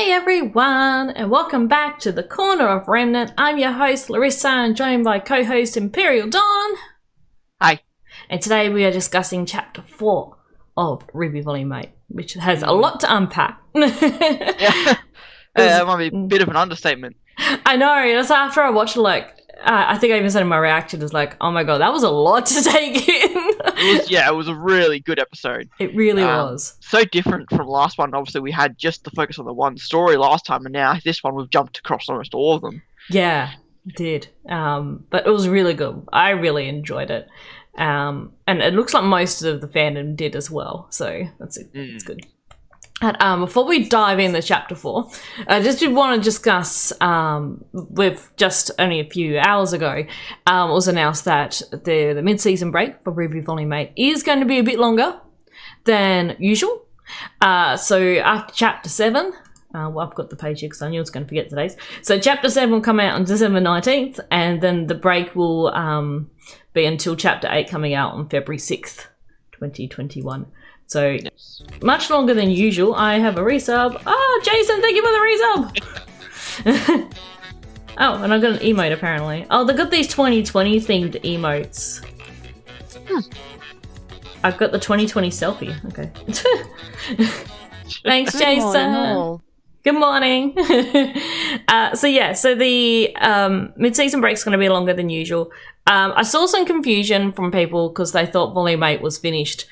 Hey everyone, and welcome back to the Corner of Remnant. I'm your host Larissa, and joined by co-host Emperial Dawn. Hi. And today we are discussing Chapter 4 of RWBY Volume 8, which has a lot to unpack. Yeah. That might be a bit of an understatement. I know, so after I watched it, I think I even said in my reaction, is like, oh my god, that was a lot to take in. It was a really good episode. It really was. So different from the last one. Obviously, we had just the focus on the one story last time, and now this one we've jumped across almost all of them. Yeah, it did. But it was really good. I really enjoyed it. And it looks like most of the fandom did as well, so that's good. And, before we dive into Chapter 4, I just did want to discuss, with just only a few hours ago, it was announced that the mid-season break for RWBY Volume 8 is going to be a bit longer than usual. So after Chapter 7, I've got the page here because I knew I was going to forget today's. So Chapter 7 will come out on December 19th, and then the break will be until Chapter 8 coming out on February 6th, 2021. So, much longer than usual. I have a resub. Oh, Jason, thank you for the resub! Oh, and I got an emote, apparently. Oh, they got these 2020 themed emotes. I've got the 2020 selfie. Okay. Thanks, Jason. Good morning. So the mid-season break's going to be longer than usual. I saw some confusion from people because they thought Volume 8 was finished.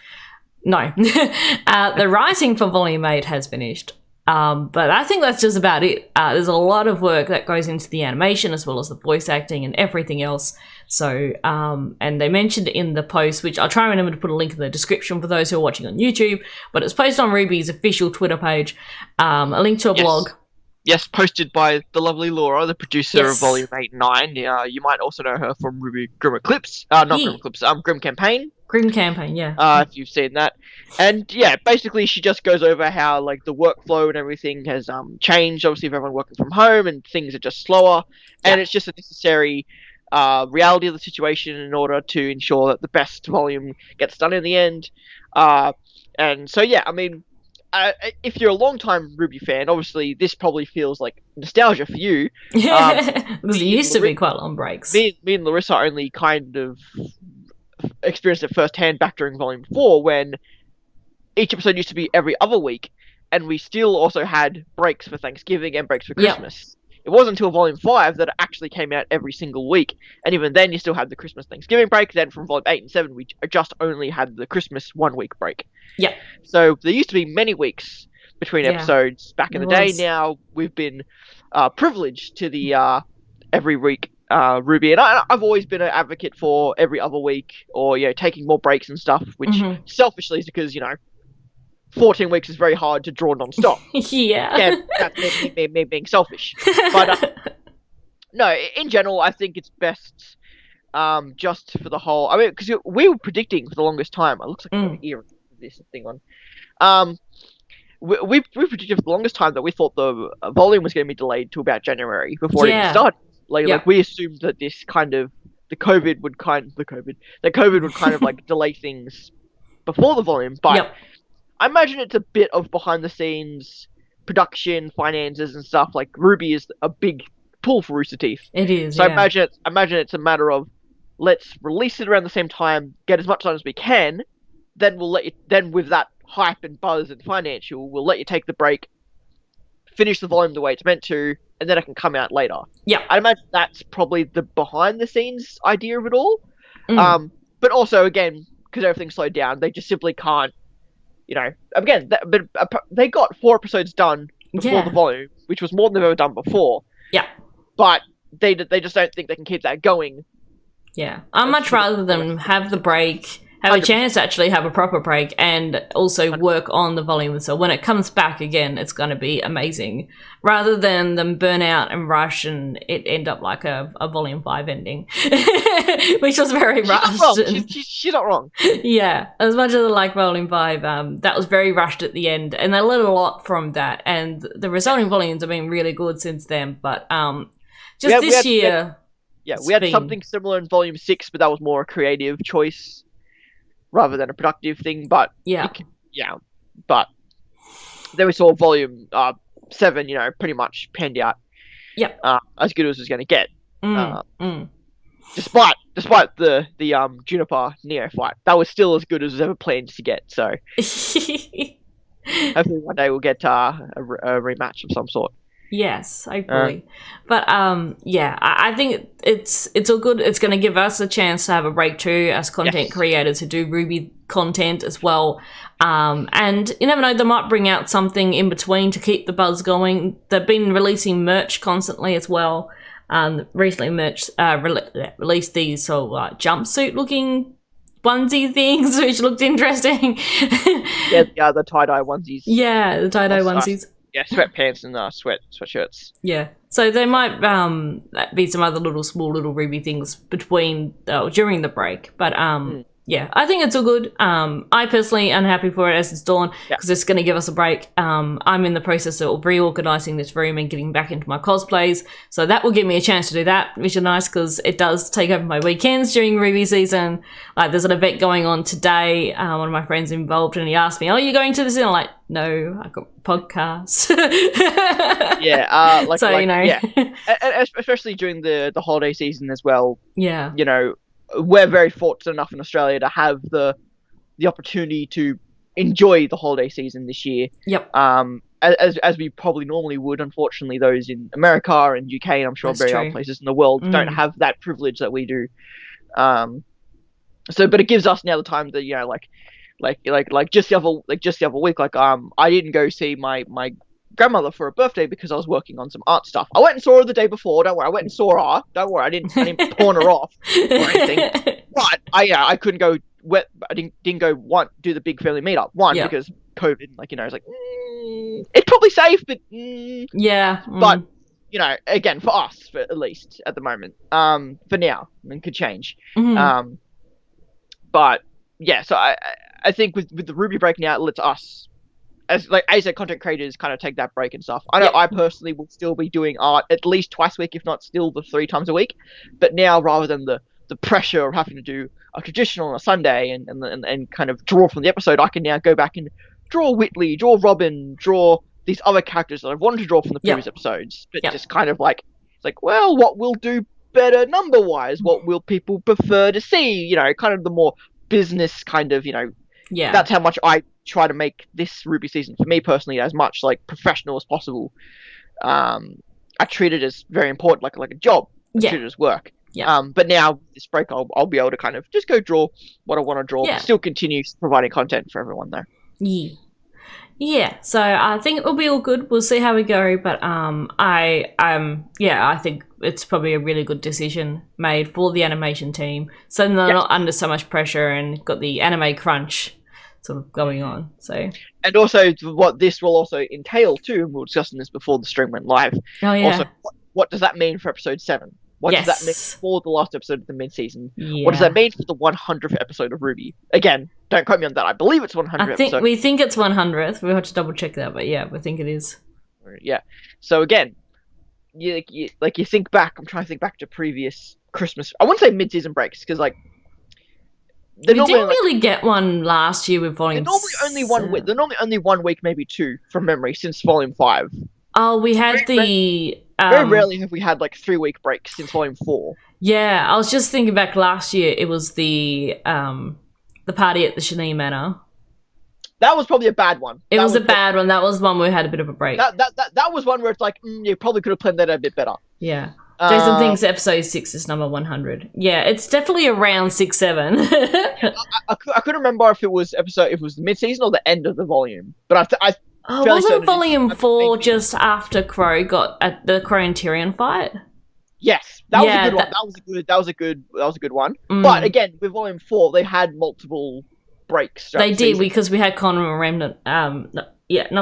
No, the writing for Volume 8 has finished, but I think that's just about it. There's a lot of work that goes into the animation as well as the voice acting and everything else. So, and they mentioned in the post, which I'll try and remember to put a link in the description for those who are watching on YouTube, but it's posted on RWBY's official Twitter page, a link to a blog. Yes, posted by the lovely Laura, the producer of Volume 8 and 9. You might also know her from RWBY Grim Eclipse. Grim Eclipse, Grim Campaign. Grim Campaign, yeah. If you've seen that. And yeah, basically she just goes over how like the workflow and everything has changed, obviously, with everyone working from home and things are just slower. And it's just a necessary reality of the situation in order to ensure that the best volume gets done in the end. And so yeah, I mean, if you're a long-time RWBY fan, obviously this probably feels like nostalgia for you. Because it used to be quite long breaks. Me and Larissa only kind of experienced it firsthand back during Volume 4, when each episode used to be every other week, and we still also had breaks for Thanksgiving and breaks for Christmas. It wasn't until Volume 5 that it actually came out every single week, and even then you still had the Christmas Thanksgiving break. Then from Volume 8 and 7 we just only had the Christmas 1 week break. Yeah. So there used to be many weeks between episodes back in the day. Now we've been privileged to the every week RWBY, and I've always been an advocate for every other week, or taking more breaks and stuff, which selfishly is because 14 weeks is very hard to draw non-stop. Yeah, that's me being selfish. But no, in general, I think it's best just for the whole. I mean, because we were predicting for the longest time. It looks like an ear this thing on. We predicted for the longest time that we thought the volume was going to be delayed to about January before it even started. Like we assumed that this kind of COVID would kind of like delay things before the volume, but I imagine it's a bit of behind the scenes production, finances and stuff. Like RWBY is a big pull for Rooster Teeth. It is. So I imagine it's a matter of let's release it around the same time, get as much time as we can, then we'll let you. Then with that hype and buzz and financial, we'll let you take the break, finish the volume the way it's meant to, and then it can come out later. Yeah, I imagine that's probably the behind the scenes idea of it all. But also, again, because everything's slowed down, they just simply can't. Again, they got 4 episodes done before the volume, which was more than they've ever done before. Yeah, but they just don't think they can keep that going. Yeah, I'd much rather than have the break, have 100%. A chance to actually have a proper break, and also 100%. Work on the volume. So when it comes back again, it's going to be amazing, rather than them burn out and rush and it end up like a Volume 5 ending, which was very rushed. She's not wrong. Yeah, as much as I like Volume 5, that was very rushed at the end, and they learned a lot from that, and the resulting volumes have been really good since then, but this year... We had something similar in Volume 6, but that was more a creative choice rather than a productive thing, but but then we saw Volume 7, pretty much panned out. Yep. As good as it was going to get. Mm, mm. Despite the Juniper Neo fight, that was still as good as was ever planned to get. So hopefully one day we'll get a rematch of some sort. Yes, hopefully. But yeah, I think it's all good. It's going to give us a chance to have a break too as content creators who do RWBY content as well. And you never know, they might bring out something in between to keep the buzz going. They've been releasing merch constantly as well. Recently released these sort of jumpsuit looking onesie things, which looked interesting. The tie-dye onesies. Yeah, the tie-dye onesies. Yeah, sweatpants and sweatshirts. Yeah, so there might be some other small little RWBY things between during the break, but yeah, I think it's all good. I personally am happy for it as it's dawn because it's going to give us a break. I'm in the process of reorganizing this room and getting back into my cosplays, so that will give me a chance to do that, which is nice because it does take over my weekends during RWBY season. Like, there's an event going on today. One of my friends involved, and he asked me, "Oh, you're going to this?" And I'm like, "No, I got podcasts." and especially during the holiday season as well. Yeah, we're very fortunate enough in Australia to have the opportunity to enjoy the holiday season this year. Yep. As we probably normally would. Unfortunately, those in America and UK, and I'm sure very other places in the world don't have that privilege that we do. But it gives us now the time to like just the other week, I didn't go see my grandmother for her birthday because I was working on some art stuff. I went and saw her the day before. Don't worry, I went and saw her. Don't worry, I didn't pawn her off or anything. But I couldn't go. I didn't go do the big family meetup. Because COVID. It's like it's probably safe, but But again, for us, at least at the moment, for now, it could change. But yeah, so I think with the RWBY break now, it lets us, as content creators, kind of take that break and stuff. I know I personally will still be doing art at least twice a week, if not still the 3 times a week. But now, rather than the pressure of having to do a traditional on a Sunday and kind of draw from the episode, I can now go back and draw Whitley, draw Robin, draw these other characters that I've wanted to draw from the previous episodes. But just kind of it's like, well, what will do better number-wise? What will people prefer to see? Kind of the more business kind of, that's how much I try to make this RWBY season for me personally as much professional as possible. I treat it as very important, like a job. I treat it as work. But now with this break, I'll be able to kind of just go draw what I want to draw, but still continue providing content for everyone though. Yeah, so I think it will be all good. We'll see how we go, but I think it's probably a really good decision made for the animation team, so they're not under so much pressure and got the anime crunch sort of going on. So, and also what this will also entail too, and we were discussing this before the stream went live. Oh yeah. Also, what does that mean for episode 7? What does that mean for the last episode of the mid-season? What does that mean for the 100th episode of RWBY? Again, don't quote me on that. I believe it's 100th. We think it's 100th. We'll have to double check that, but yeah, we think it is. Yeah. So again, you think back. I'm trying to think back to previous Christmas. I wouldn't say mid-season breaks because we didn't really get one last year with Volume. They're normally only 1 week. They're normally only 1 week, maybe 2 from memory since Volume 5. Oh, we had very rarely have we had 3-week breaks since Volume 4. Yeah, I was just thinking back last year. It was the party at the Shani Manor. That was probably a bad one. It was a bad one. That was one where we had a bit of a break. That was one where it's you probably could have planned that a bit better. Yeah. Jason thinks episode 6 is number 100. Yeah, it's definitely around 6, 7. I couldn't remember if it was the mid-season or the end of the volume, but wasn't Volume 4 just after Crow got at the Crow and Tyrion fight? Yes, that was a good one. That was a good one. But again, with Volume 4, they had multiple breaks. They did because we had Connor and Remnant. Not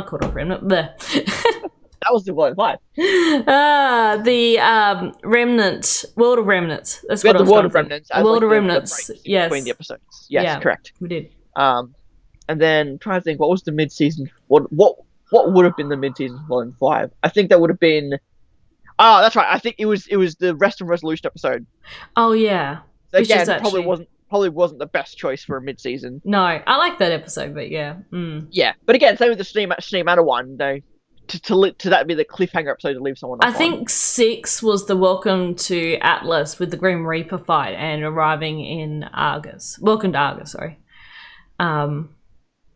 Connor and Remnant. That was the Volume 5. The Remnant, World of Remnants. That's we what had I was the World of Remnants. World of Remnants. Yes. Between the episodes. Yes, correct. We did. And then I'm trying to think, what was the mid-season? What would have been the mid-season for Volume 5? I think that would have been. Oh, that's right. I think it was the Rest and Resolution episode. Oh yeah. So again, probably wasn't the best choice for a mid-season. No, I like that episode, but yeah. Yeah, but again, same with the Steam Manor one. to that be the cliffhanger episode to leave someone off I think 6 was the Welcome to Atlas with the Grim Reaper fight and arriving in Argus. Welcome to Argus, sorry.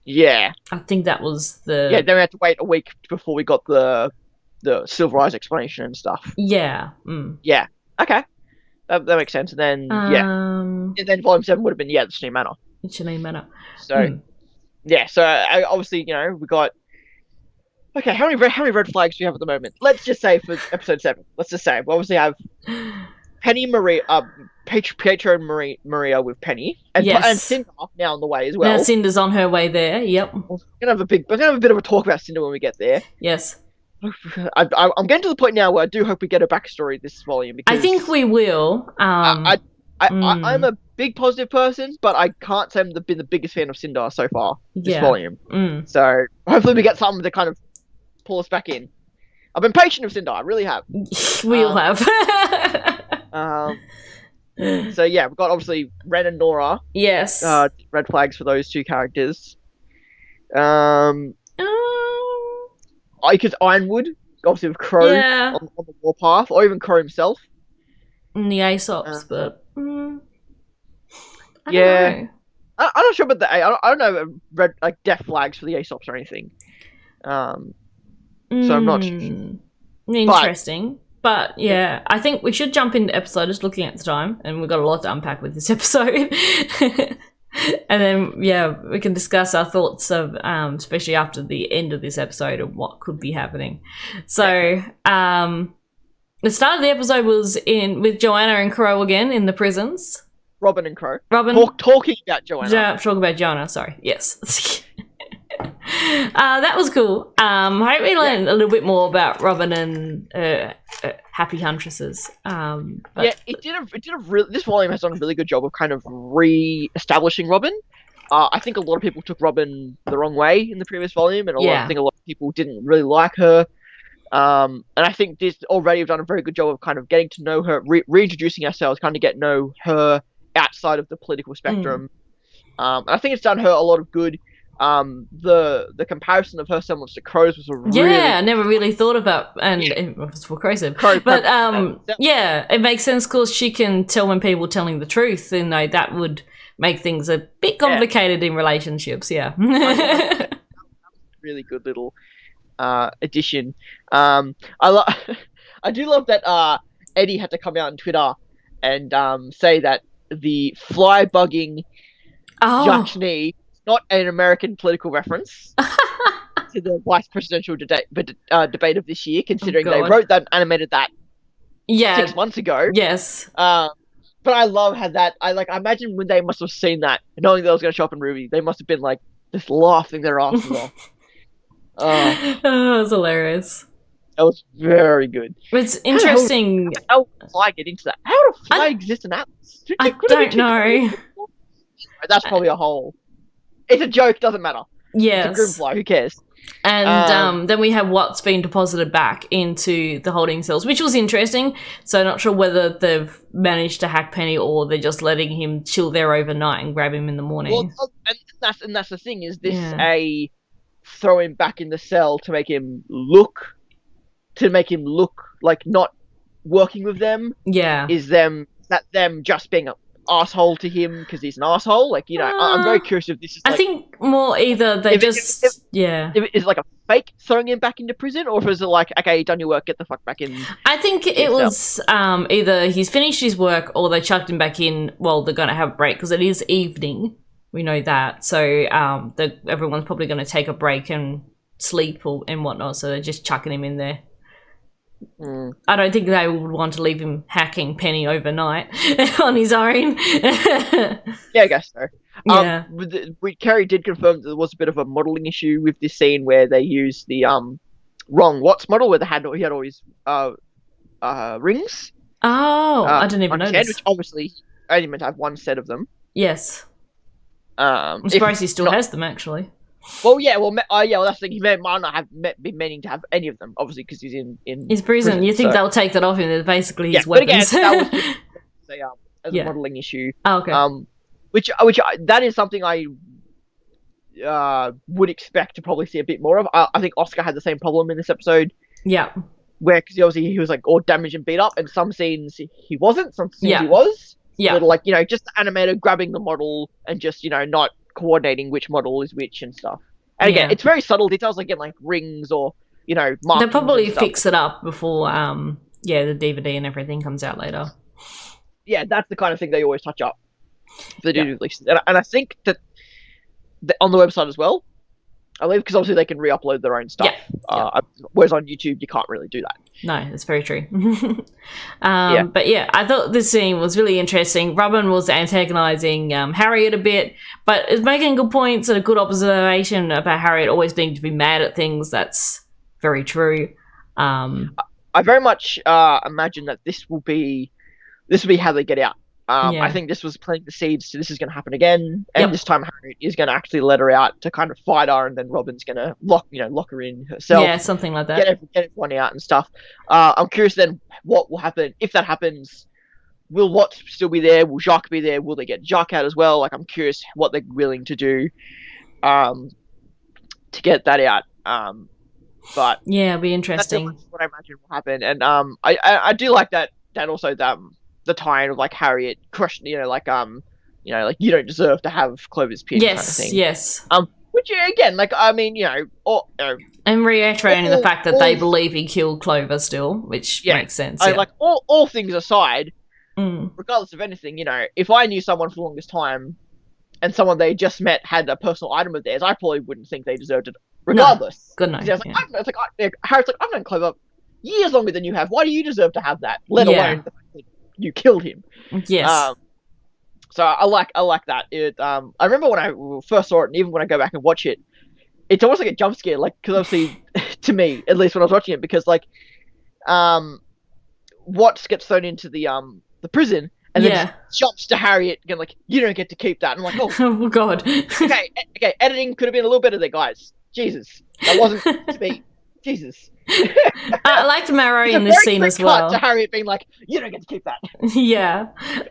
Yeah. I think that was the... Yeah, then we had to wait a week before we got the Silver Eyes explanation and stuff. Yeah. Yeah. Okay. That makes sense. And then, and then Volume 7 would have been, the Shaneen Manor. Shaneen Manor. So, yeah, so obviously, we got... Okay, how many red flags do we have at the moment? Let's just say for episode 7. Let's just say we obviously have Penny, Maria, Pietro and Maria with Penny, and Cinder now on the way as well. Now Cinder's on her way there. Yep. We're gonna have a bit of a talk about Cinder when we get there. Yes. I'm getting to the point now where I do hope we get a backstory this volume. Because I think we will. I'm a big positive person, but I can't say I've been the biggest fan of Cinder so far this volume. So hopefully we get something to kind of pull us back in. I've been patient with Cinder, I really have. We all have. So yeah, we've got obviously Ren and Nora. Yes. Red flags for those two characters. Because Ironwood, obviously with Crow on the warpath, or even Crow himself. And the Aesops, but I don't know. I'm not sure about the I don't know red death flags for the Aesops or anything. So I'm not sure. Interesting. But yeah, I think we should jump into episode, just looking at the time, and we've got a lot to unpack with this episode. And then, we can discuss our thoughts of, especially after the end of this episode, of what could be happening. So, the start of the episode was with Joanna and Crow again in the prisons. Robin and Crow. Talking about Joanna. Talking about Joanna, sorry. Yes. That was cool. I hope we learned a little bit more about Robin and Happy Huntresses. This volume has done a really good job of kind of re-establishing Robin. I think a lot of people took Robin the wrong way in the previous volume, and I think a lot of people didn't really like her. And I think this already have done a very good job of kind of getting to know her, reintroducing ourselves, kind of get to know her outside of the political spectrum. And I think it's done her a lot of good. The comparison of her semblance to Crow's was I never really thought about, and it was for Crow, but it makes sense because she can tell when people are telling the truth, and that would make things a bit complicated in relationships. Really good little addition. I do love that Eddie had to come out on Twitter and say that the fly bugging Yachni, not an American political reference to the vice presidential debate of this year, considering they wrote that and animated that 6 months ago. Yes. But I love how that I imagine when they must have seen that, knowing that I was going to show up in RWBY, they must have been just laughing their asses off. That was hilarious. That was very good. It's interesting. How did Fly get into that? How did Fly exist in Atlas? I don't know. That's probably a whole... It's a joke, doesn't matter. Yes. It's a Grimfly, who cares? And then we have what's been deposited back into the holding cells, which was interesting. So not sure whether they've managed to hack Penny or they're just letting him chill there overnight and grab him in the morning. Well, and that's the thing, is this a throw him back in the cell to make him look like not working with them? Yeah. Is them just being an asshole to him because he's an asshole? I'm very curious if this is I think more either they if it's like a fake throwing him back into prison, or if it's okay, you've done your work, get the fuck back in. I think it was either he's finished his work or they chucked him back in while they're going to have a break, because it is evening. We know that. So everyone's probably going to take a break and sleep and whatnot, so they're just chucking him in there. I don't think they would want to leave him hacking Penny overnight on his own. Yeah, I guess so. Carrie did confirm that there was a bit of a modelling issue with this scene where they used the wrong Watts model, where he had all his rings. Oh, I didn't even know this. Which obviously only meant to have one set of them. Yes. I'm surprised he still has them, actually. Well, that's the thing. He might not have been meaning to have any of them, obviously, because he's in his prison. You think they'll take that off him? They're basically his weapons. But again, that was just as a modelling issue. Oh, okay. Which that is something I would expect to probably see a bit more of. I think Oscar had the same problem in this episode. Yeah. Where, because obviously he was like all damaged and beat up, and some scenes he wasn't, some scenes Yeah. he was. Yeah. Little, like, just the animator grabbing the model and just, not coordinating which model is which and stuff. And again, it's very subtle details, like, again, like rings or, markings. They'll probably fix it up before, the DVD and everything comes out later. Yeah, that's the kind of thing they always touch up. They do release, and I think that on the website as well, I believe, because obviously they can re-upload their own stuff. Whereas on YouTube, you can't really do that. No, that's very true. But yeah, I thought this scene was really interesting. Robin was antagonizing Harriet a bit, but is making good points and a good observation about Harriet always needing to be mad at things. That's very true. I very much imagine that this will be how they get out. I think this was planting the seeds to this is going to happen again, and this time Harriet is going to actually let her out to kind of fight her, and then Robin's going to lock her in herself. Yeah, something like that. Get everyone out and stuff. I'm curious then what will happen if that happens. Will Watt still be there? Will Jacques be there? Will they get Jacques out as well? Like, I'm curious what they're willing to do, to get that out. But yeah, it'll be interesting. That's what I imagine will happen, and I do like that also the tie-in of like Harriet questioning, like you don't deserve to have Clover's pin, kind of thing. Yes. Which again, like, I mean, and reiterating the fact that they believe he killed Clover still, which makes sense. Like, all things aside, regardless of anything, if I knew someone for the longest time and someone they just met had a personal item of theirs, I probably wouldn't think they deserved it, regardless. No. Good night. Harriet's like, I've known Clover years longer than you have. Why do you deserve to have that? Let alone the fact that you killed him. Yes. So I like that. I remember when I first saw it, and even when I go back and watch it, it's almost like a jump scare. Like, because obviously, to me, at least when I was watching it, because like, Watts gets thrown into the prison, and then just jumps to Harriet, and like, you don't get to keep that. And I'm like, oh god. okay, editing could have been a little better there, guys. Jesus, that wasn't to be. Jesus. I liked Marrow in this scene as well. To Harriet being like, you don't get to keep that. Yeah.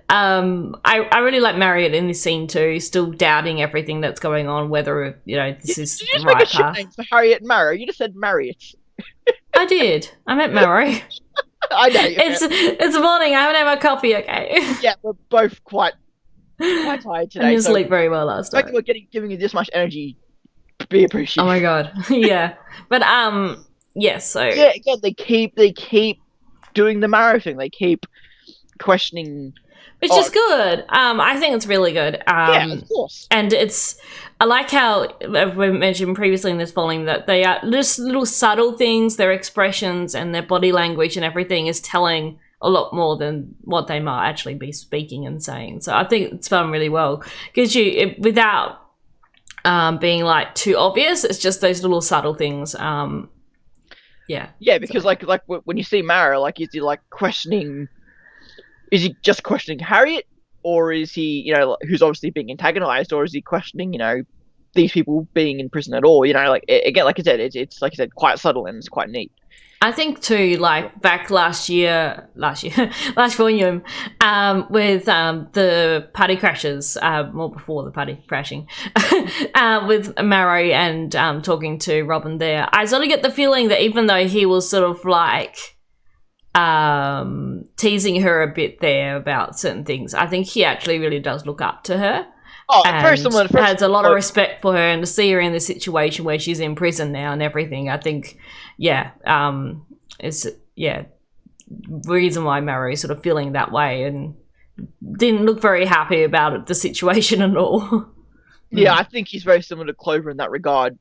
I really like Marriott in this scene too, still doubting everything that's going on, whether, this is the right path. Did you just make a shit name for Harriet and Marrow? You just said Marriott. I did. I meant Marrow. I know. It's morning. I haven't had my coffee, okay? Yeah, we're both quite tired today. I didn't sleep very well last night. We're giving you this much energy. Be appreciated. Oh my god. Yeah. But yes, so yeah, again, they keep doing the Marrow thing. They keep questioning, which is good. I think it's really good. Yeah, of course. And I like how we mentioned previously in this volume that they are just little subtle things, their expressions and their body language and everything is telling a lot more than what they might actually be speaking and saying. So I think it's done really well because without being like too obvious, it's just those little subtle things. Because like when you see Marrow, like, is he like questioning? Is he just questioning Harriet, or is he, who's obviously being antagonized, or is he questioning, these people being in prison at all? Like, again, like I said, it's like I said, quite subtle and it's quite neat. I think too, like back last volume, with the party crashes, more before the party crashing, with Marrow and talking to Robin there, I sort of get the feeling that even though he was sort of like teasing her a bit there about certain things, I think he actually really does look up to her. Oh, very similar. Has a lot of respect for her, and to see her in the situation where she's in prison now and everything, I think, is reason why Marrow is sort of feeling that way and didn't look very happy about the situation at all. Yeah, I think he's very similar to Clover in that regard.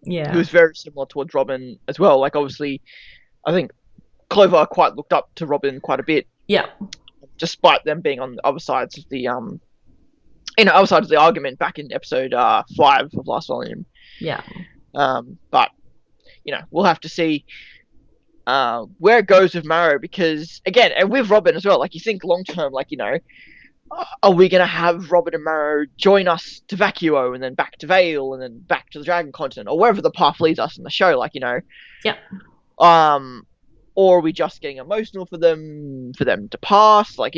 Yeah, he was very similar towards Robin as well. Like, obviously, I think Clover quite looked up to Robin quite a bit. Yeah, despite them being on the other sides of the other side of the argument back in episode 5 of last volume. Yeah. But we'll have to see where it goes with Marrow, because again, and with Robin as well, like, you think long term, like, are we gonna have Robin and Marrow join us to Vacuo and then back to Vale and then back to the Dragon Continent or wherever the path leads us in the show, like, Yeah. Or are we just getting emotional for them to pass, like,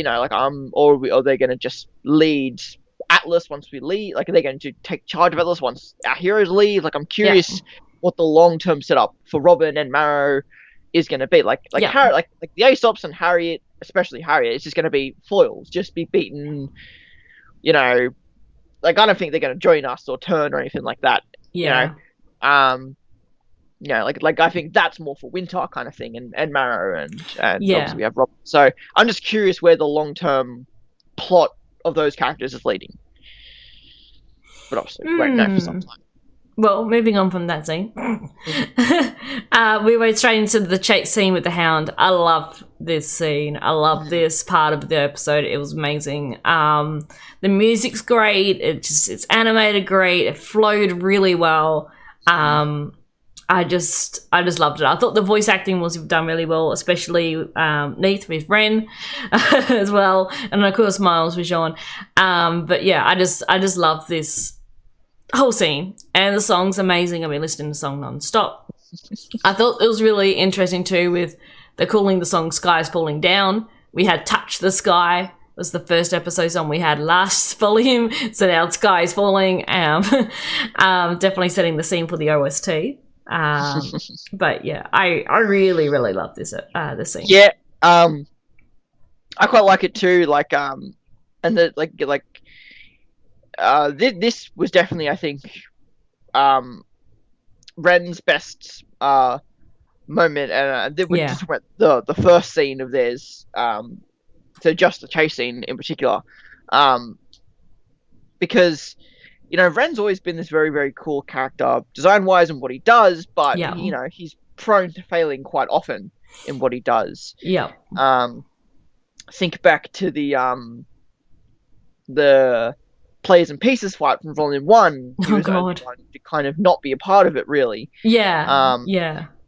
or are they gonna just lead Atlas once we leave? Like, are they going to take charge of Atlas once our heroes leave? Like, I'm curious what the long-term setup for Robin and Marrow is going to be. Like Harry, like the Aesops and Harriet, especially Harriet, it's just going to be foils, just be beaten. You know, like, I don't think they're going to join us or turn or anything like that. Yeah. You know, like I think that's more for Winter kind of thing, and Marrow and Yeah. obviously we have Robin. So I'm just curious where the long-term plot of those characters is leading. But obviously, wait now for some time. Well, moving on from that scene, we went straight into the chase scene with the Hound. I love this scene. I love this part of the episode. It was amazing. The music's great. It's animated great. It flowed really well. I just loved it. I thought the voice acting was done really well, especially Neith with Ren as well, and of course Miles with Jean. But yeah, I just love this whole scene, and the song's amazing. I've been listening to the song non-stop. I thought it was really interesting too with the calling the song "Sky's Falling Down." We had "Touch the Sky" was the first episode song we had last volume, so now "Sky is Falling." Definitely setting the scene for the OST. But yeah, I really love this scene. Yeah, I quite like it too. Like, and the this was definitely, I think, Ren's best moment, and we're just talking about the first scene of theirs. So just the chase scene in particular, because, you know, Ren's always been this very, very cool character, design-wise and what he does, but, you know, he's prone to failing quite often in what he does. Yeah. Think back to the Players and Pieces fight from Volume 1. He was only trying to kind of not be a part of it, really. Yeah.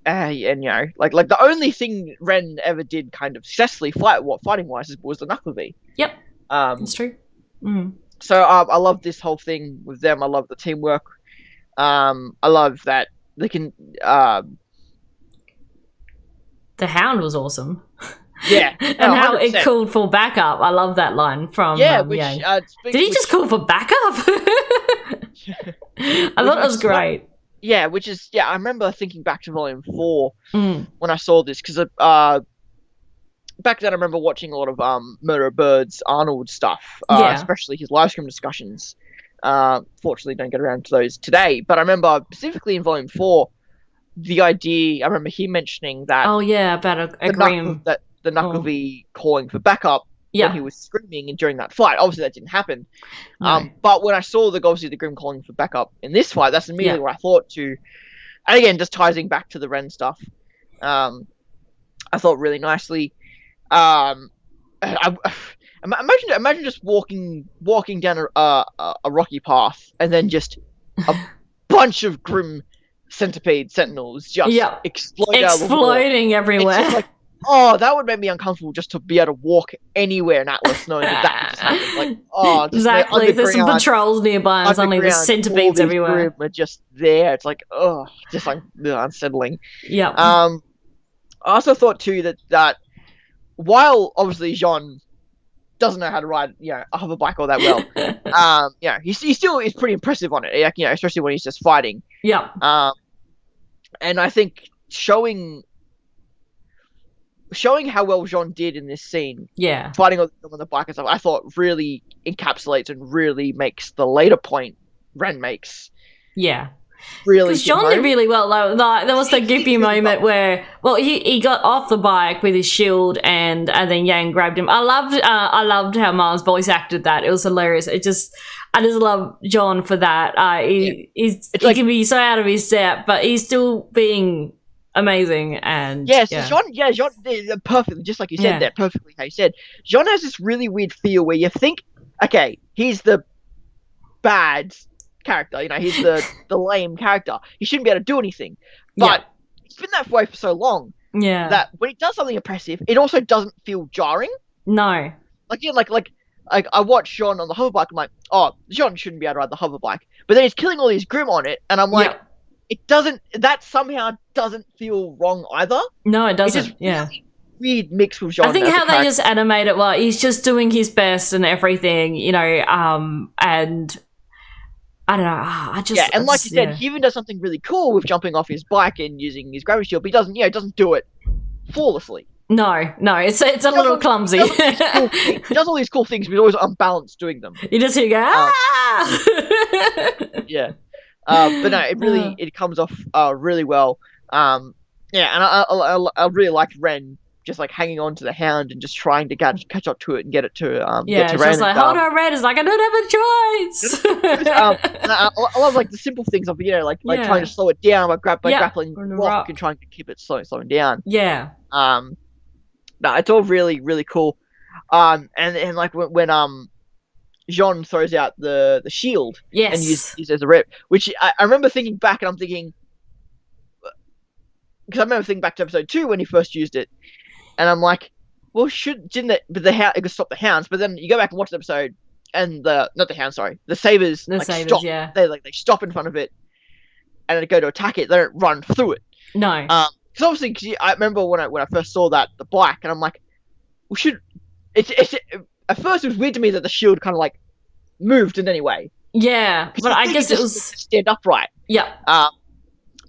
And, you know, like the only thing Ren ever did kind of successfully fighting-wise was the Knuckle V. Yep. That's true. So I love this whole thing with them. I love the teamwork. I love that they can. The Hound was awesome. Yeah, and how it called for backup. I love that line from Yang. Did he just call for backup? I thought it was great. Yeah, I remember thinking back to Volume 4 when I saw this, because back then I remember watching a lot of Murder of Birds, Arnold stuff, especially his live stream discussions. Fortunately, don't get around to those today, but I remember specifically in Volume 4, the idea, I remember him mentioning that... Oh yeah, about a Grim... The Knuckle V calling for backup when he was screaming during that fight. Obviously, that didn't happen. No. But when I saw obviously the Grim calling for backup in this fight, that's immediately what I thought to... And again, just ties back to the Ren stuff. I thought really nicely. Imagine just walking down a rocky path, and then just a bunch of Grim centipede sentinels just exploding everywhere. It's just like, oh, that would make me uncomfortable just to be able to walk anywhere in Atlas knowing that could just happen. Like, oh, exactly. There's some patrols nearby and suddenly there's centipedes everywhere. Grim are just there. It's like, oh, just like unsettling. Yeah. I also thought too that while obviously Jean doesn't know how to ride, you know, a hover bike all that well, you know, he still is pretty impressive on it. You know, especially when he's just fighting. Yeah. And I think showing how well Jean did in this scene, fighting on the bike and stuff, I thought really encapsulates and really makes the later point Ren makes. Yeah. Really, because Jean did really well. There was the goofy moment where, he got off the bike with his shield, and then Yang grabbed him. I loved how Miles voice acted that. It was hilarious. I just love Jean for that. He can be so out of his step, but he's still being amazing. And Jean, perfectly, just like you said there, perfectly how you said. Jean has this really weird feel where you think, okay, he's the bad character, you know, he's the lame character. He shouldn't be able to do anything. But it's been that way for so long. Yeah. That when he does something impressive, it also doesn't feel jarring. No. Like I watch Jean on the hover bike, I'm like, oh, Jean shouldn't be able to ride the hover bike. But then he's killing all these Grim on it, and I'm like, that somehow doesn't feel wrong either. No, it doesn't. Really, weird mix with John. I think as a how they character. just animate it, well, he's just doing his best and everything, you know, and I don't know. And like you said, he even does something really cool with jumping off his bike and using his gravity shield, but he doesn't do it flawlessly. No, it's a little clumsy. He does all these cool things, but he's always unbalanced doing them. You just hear go, Yeah. But no, it comes off really well. And I really liked Ren just like hanging on to the hound and just trying to catch up to it and get it to get to Ren. Just like, hold on, Ren. It's like, I don't have a choice. I love like the simple things of like trying to slow it down by grappling rock and trying to keep it slowing down. Yeah. No, it's all really, really cool. And like when Jean throws out the shield and uses as a rep, which I remember thinking back, and I'm thinking, because I remember thinking back to episode 2 when he first used it, and I'm like, well, didn't it? But it could stop the hounds. But then you go back and watch the episode, and the sabers stop. Yeah. They stop in front of it, and they go to attack it. They don't run through it. No. Because obviously, I remember when I first saw the bike, and I'm like, we should. It's at first it was weird to me that the shield kind of like moved in any way. Yeah, but I guess it was stand upright. Yeah.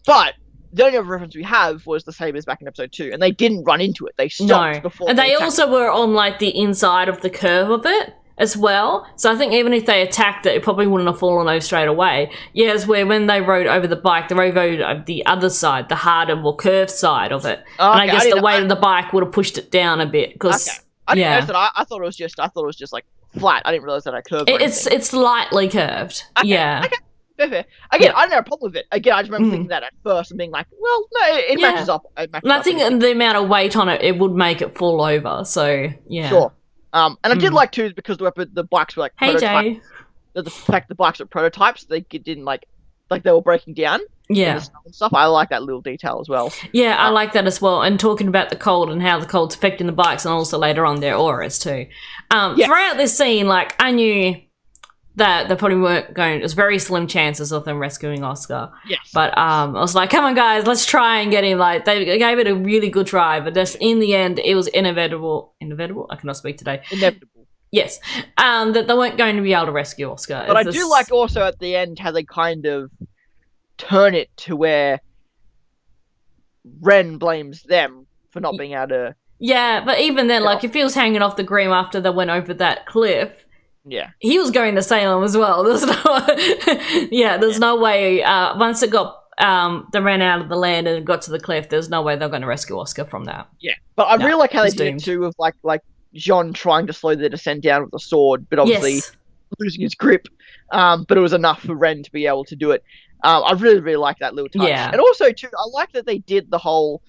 But the only other reference we have was the sabers back in episode 2, and they didn't run into it. They stopped before. And they also were on like the inside of the curve of it as well. So I think even if they attacked it, it probably wouldn't have fallen over straight away. Yeah, it's where when they rode over the bike, they rode over the other side, the harder, more curved side of it. Oh, and I guess the weight of the bike would have pushed it down a bit. Cause, I didn't notice that. I thought it was just like flat. I didn't realize that I curved. It's lightly curved. Okay, yeah. Okay. Fair. Again, I don't have a problem with it. Again, I just remember thinking that at first and being like, well, no, it matches up. And I think the amount of weight on it, it would make it fall over. So, yeah. Sure. And I did like, too, because the bikes were like prototypes. Jay. The fact the bikes were prototypes, they didn't like they were breaking down. Yeah. And stuff. I like that little detail as well. Yeah, I like that as well. And talking about the cold and how the cold's affecting the bikes, and also later on their auras too. Throughout this scene, like, I knew that they probably weren't going. There's very slim chances of them rescuing Oscar. Yes. But I was like, come on, guys, let's try and get him. Like, they gave it a really good try, but just in the end, it was inevitable. Inevitable? I cannot speak today. Inevitable. Yes. That they weren't going to be able to rescue Oscar. But I do like also at the end how they kind of turn it to where Ren blames them for not being able to. Yeah, but even then, like, if he was hanging off the Grim after they went over that cliff. Yeah, he was going to Salem as well. There's no way. Once it got, they ran out of the land and got to the cliff. There's no way they're going to rescue Oscar from that. Yeah, but I really like how they did it too, with like Jean trying to slow the descent down with the sword, but obviously losing his grip. But it was enough for Ren to be able to do it. I really, really like that little touch. Yeah. And also too, I like that they did the whole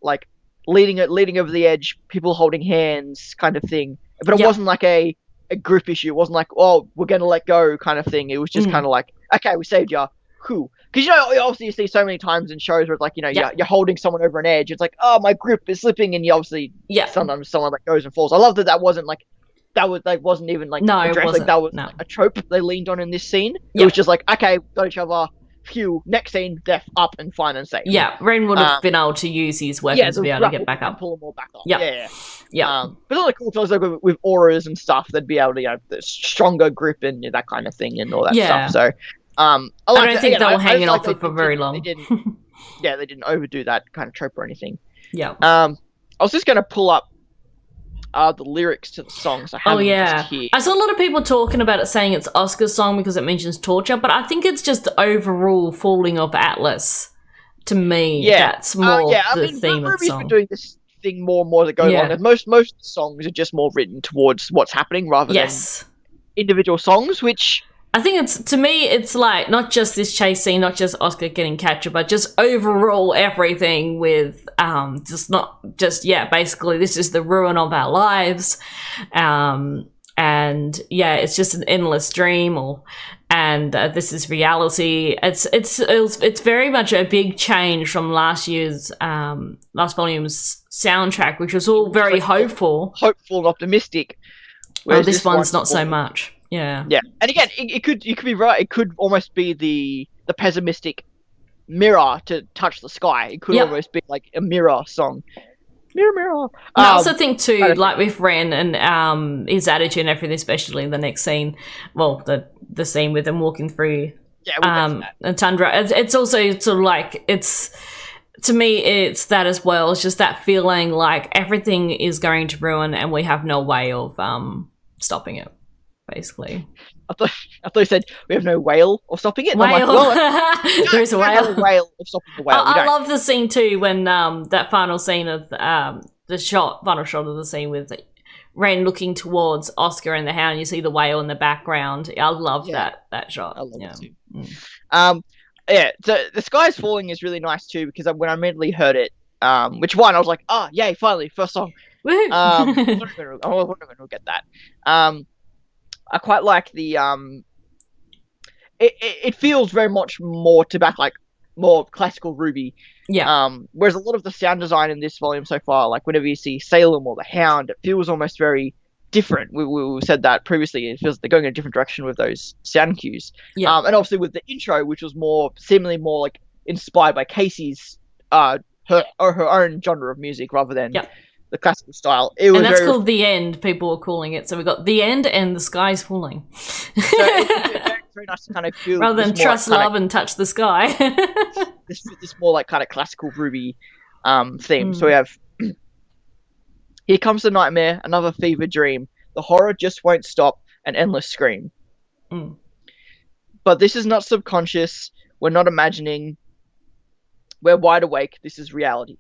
like leading over the edge, people holding hands kind of thing. But it wasn't like a grip issue. It wasn't like, oh, we're going to let go kind of thing. It was just kind of like, okay, we saved ya. Cool. Because, obviously you see so many times in shows where it's like, you're holding someone over an edge. It's like, oh, my grip is slipping. And you obviously, sometimes someone like goes and falls. I love that wasn't like, wasn't even like, no, it wasn't. Like, that was like a trope they leaned on in this scene. It was just like, okay, got each other. Phew, next scene, death up and fine and safe. Yeah, Ren would have been able to use his weapons to be able to get back up. Pull them all back up. Yeah. But all the cool things like with auras and stuff, they'd be able to, the stronger grip and that kind of thing and all that stuff. So, I don't think they were hanging off it for very long. They didn't overdo that kind of trope or anything. Yeah. I was just going to pull up the lyrics to the songs. I saw a lot of people talking about it, saying it's Oscar's song because it mentions torture, but I think it's just the overall falling of Atlas. To me, that's more the theme of the song. Been doing this thing more and more as it goes on. Most songs are just more written towards what's happening rather than individual songs, which I think it's like not just this chase scene, not just Oscar getting captured, but just overall everything with basically this is the ruin of our lives. It's just an endless dream and this is reality. It's very much a big change from last volume's soundtrack, which was all very hopeful and optimistic. Well, this one's not so much. Yeah. And again, you could be right. It could almost be the pessimistic mirror to touch the sky. It could almost be like a mirror song. Mirror, mirror. I also think too, like with Ren and his attitude and everything, especially in the next scene, well, the scene with him walking through the tundra. It's also sort of like, it's, to me, it's that as well. It's just that feeling like everything is going to ruin and we have no way of stopping it, basically. I thought you said we have no whale of stopping it. Whale. Like, there's a whale. Have a whale of stopping the whale. I love the scene too when that final scene of the final shot of the scene with Ren looking towards Oscar and the Hound. You see the whale in the background. I love that shot. I love it too. Yeah, so the sky's falling is really nice too, because when I immediately heard it, which one I was like, oh yay, finally, first song. I'm not gonna get that. I quite like the it feels very much more to back, like more classical RWBY. Yeah. Whereas a lot of the sound design in this volume so far, like whenever you see Salem or the Hound, it feels almost very different. We said that previously. It feels like they're going in a different direction with those sound cues. Yeah. And obviously with the intro, which was seemingly more like inspired by Casey's her own genre of music rather than the classical style. It was, and that's called The End, people were calling it. So we got The End and The Sky's Falling. So it's very nice to kind of feel, rather than trust, love, and touch the sky. this more like kind of classical RWBY theme. So we have Here Comes the Nightmare, Another Fever Dream, The Horror Just Won't Stop, An Endless Scream. But this is not subconscious. We're not imagining. We're wide awake. This is reality.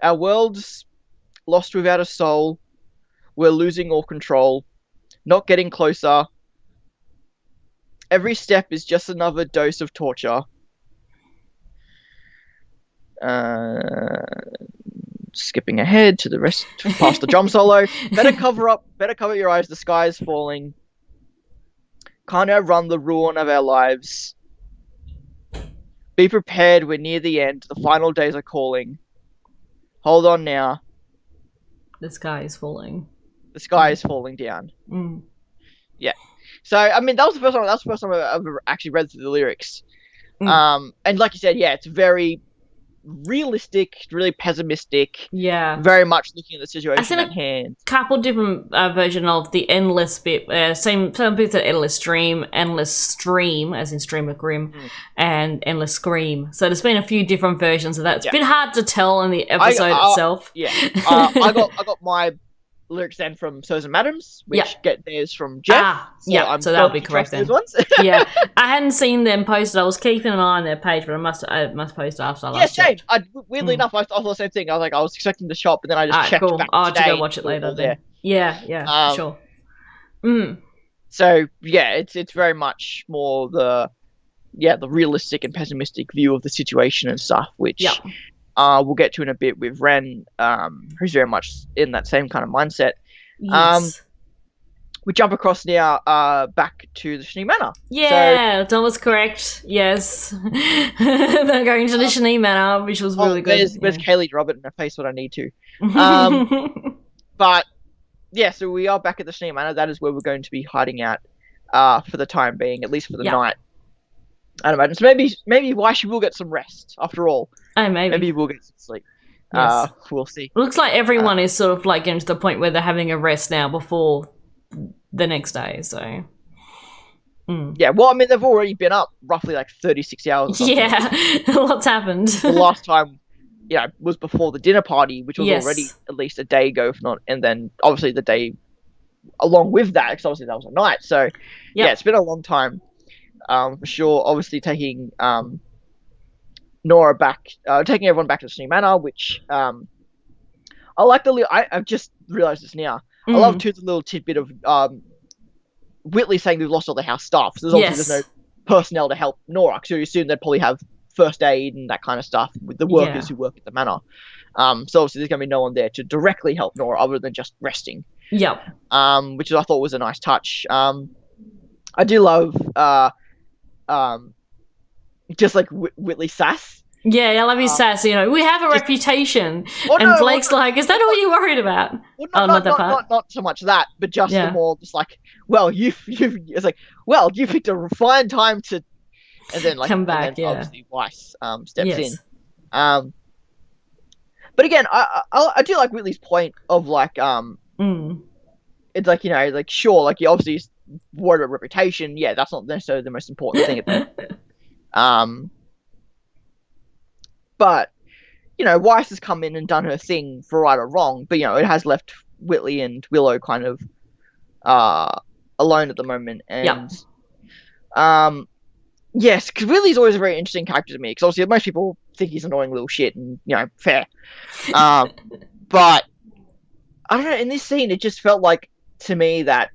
Our world's lost without a soul. We're losing all control. Not getting closer. Every step is just another dose of torture. Skipping ahead to the rest, past the drum solo. Better cover your eyes. The sky is falling. Can't outrun the ruin of our lives. Be prepared. We're near the end. The final days are calling. Hold on now. The sky is falling. The sky is falling down. Yeah. So I mean, that was the first time. That's the first time I've ever actually read through the lyrics. And like you said, yeah, it's very realistic, really pessimistic. Yeah. Very much looking at the situation at hand. Couple different version of the endless bit. Some people said endless dream, endless stream, as in stream of grim, and endless scream. So there's been a few different versions of that. It's a bit hard to tell in the episode itself. Yeah. I got my lyrics then from Sirs and Madams, which get theirs from Jeff. So that'll be correct then. Yeah, I hadn't seen them posted. I was keeping an eye on their page, but I must post after I last checked. Weirdly enough, I thought the same thing. I was expecting the shop, but then I just checked back today. To go watch it later then. Yeah, sure. So yeah, it's very we'll the realistic and pessimistic view of the situation and stuff, which we'll get to in a bit with Ren, who's very much in that same kind of mindset. Yes. We jump across now back to the Shani Manor. Yeah, Don was correct. Yes. They're going to the Shani Manor, which was really good. Where's Kaylee to rub it in her face when I need to. But yeah, so we are back at the Shani Manor. That is where we're going to be hiding out for the time being, at least for the night. I'd imagine. So maybe why she will get some rest after all. Oh, maybe we'll get some sleep. Yes. We'll see. It looks like everyone is sort of like getting to the point where they're having a rest now before the next day. So yeah, well, I mean, they've already been up roughly like 36 hours or something. Yeah, lots happened. The last time was before the dinner party, which was already at least a day ago, if not, and then obviously the day along with that, because obviously that was a night. So yeah, it's been a long time. For sure, obviously taking Nora back, taking everyone back to the Shani Manor, which I like I've just realised this now. I love too the little tidbit of Whitley saying they've lost all the house staff. So there's no personnel to help Nora, because you assume they'd probably have first aid and that kind of stuff with the workers who work at the manor. So obviously there's going to be no one there to directly help Nora other than just resting. Yep. Which I thought was a nice touch. I do love just like Whitley sass. Yeah, I love his sass. You know, we have a reputation, and Blake's like, "Is that all you're worried about?" Well, not so much that, but just the more just like, well, it's like, well, you picked a fine time to, and then like come back. and then obviously Weiss steps in. But again, I do like Whitley's point of like it's like, you know, like sure, like you obviously worried about reputation. Yeah, that's not necessarily the most important thing at the moment. But you know, Weiss has come in and done her thing for right or wrong, but you know, it has left Whitley and Willow kind of alone at the moment. And yes, because Whitley's always a very interesting character to me, because obviously most people think he's annoying little shit, and you know, fair. But I don't know, in this scene it just felt like to me that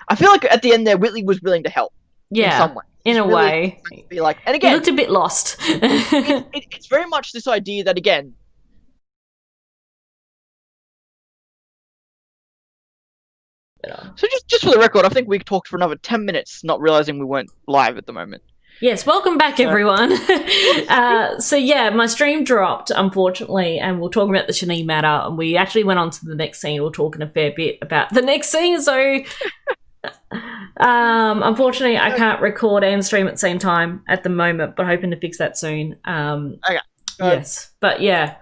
I feel like at the end there Whitley was willing to help. Yeah, in some way. In a way. Be like, and again, he looked a bit lost. It's very much this idea that, again, so just for the record, I think we talked for another 10 minutes, not realizing we weren't live at the moment. Yes, welcome back, everyone. So yeah, my stream dropped, unfortunately, and we'll talk about the Shani matter, and we actually went on to the next scene. We're talking a fair bit about the next scene, so unfortunately I can't record and stream at the same time at the moment, but hoping to fix that soon. Okay. Yes, but yeah,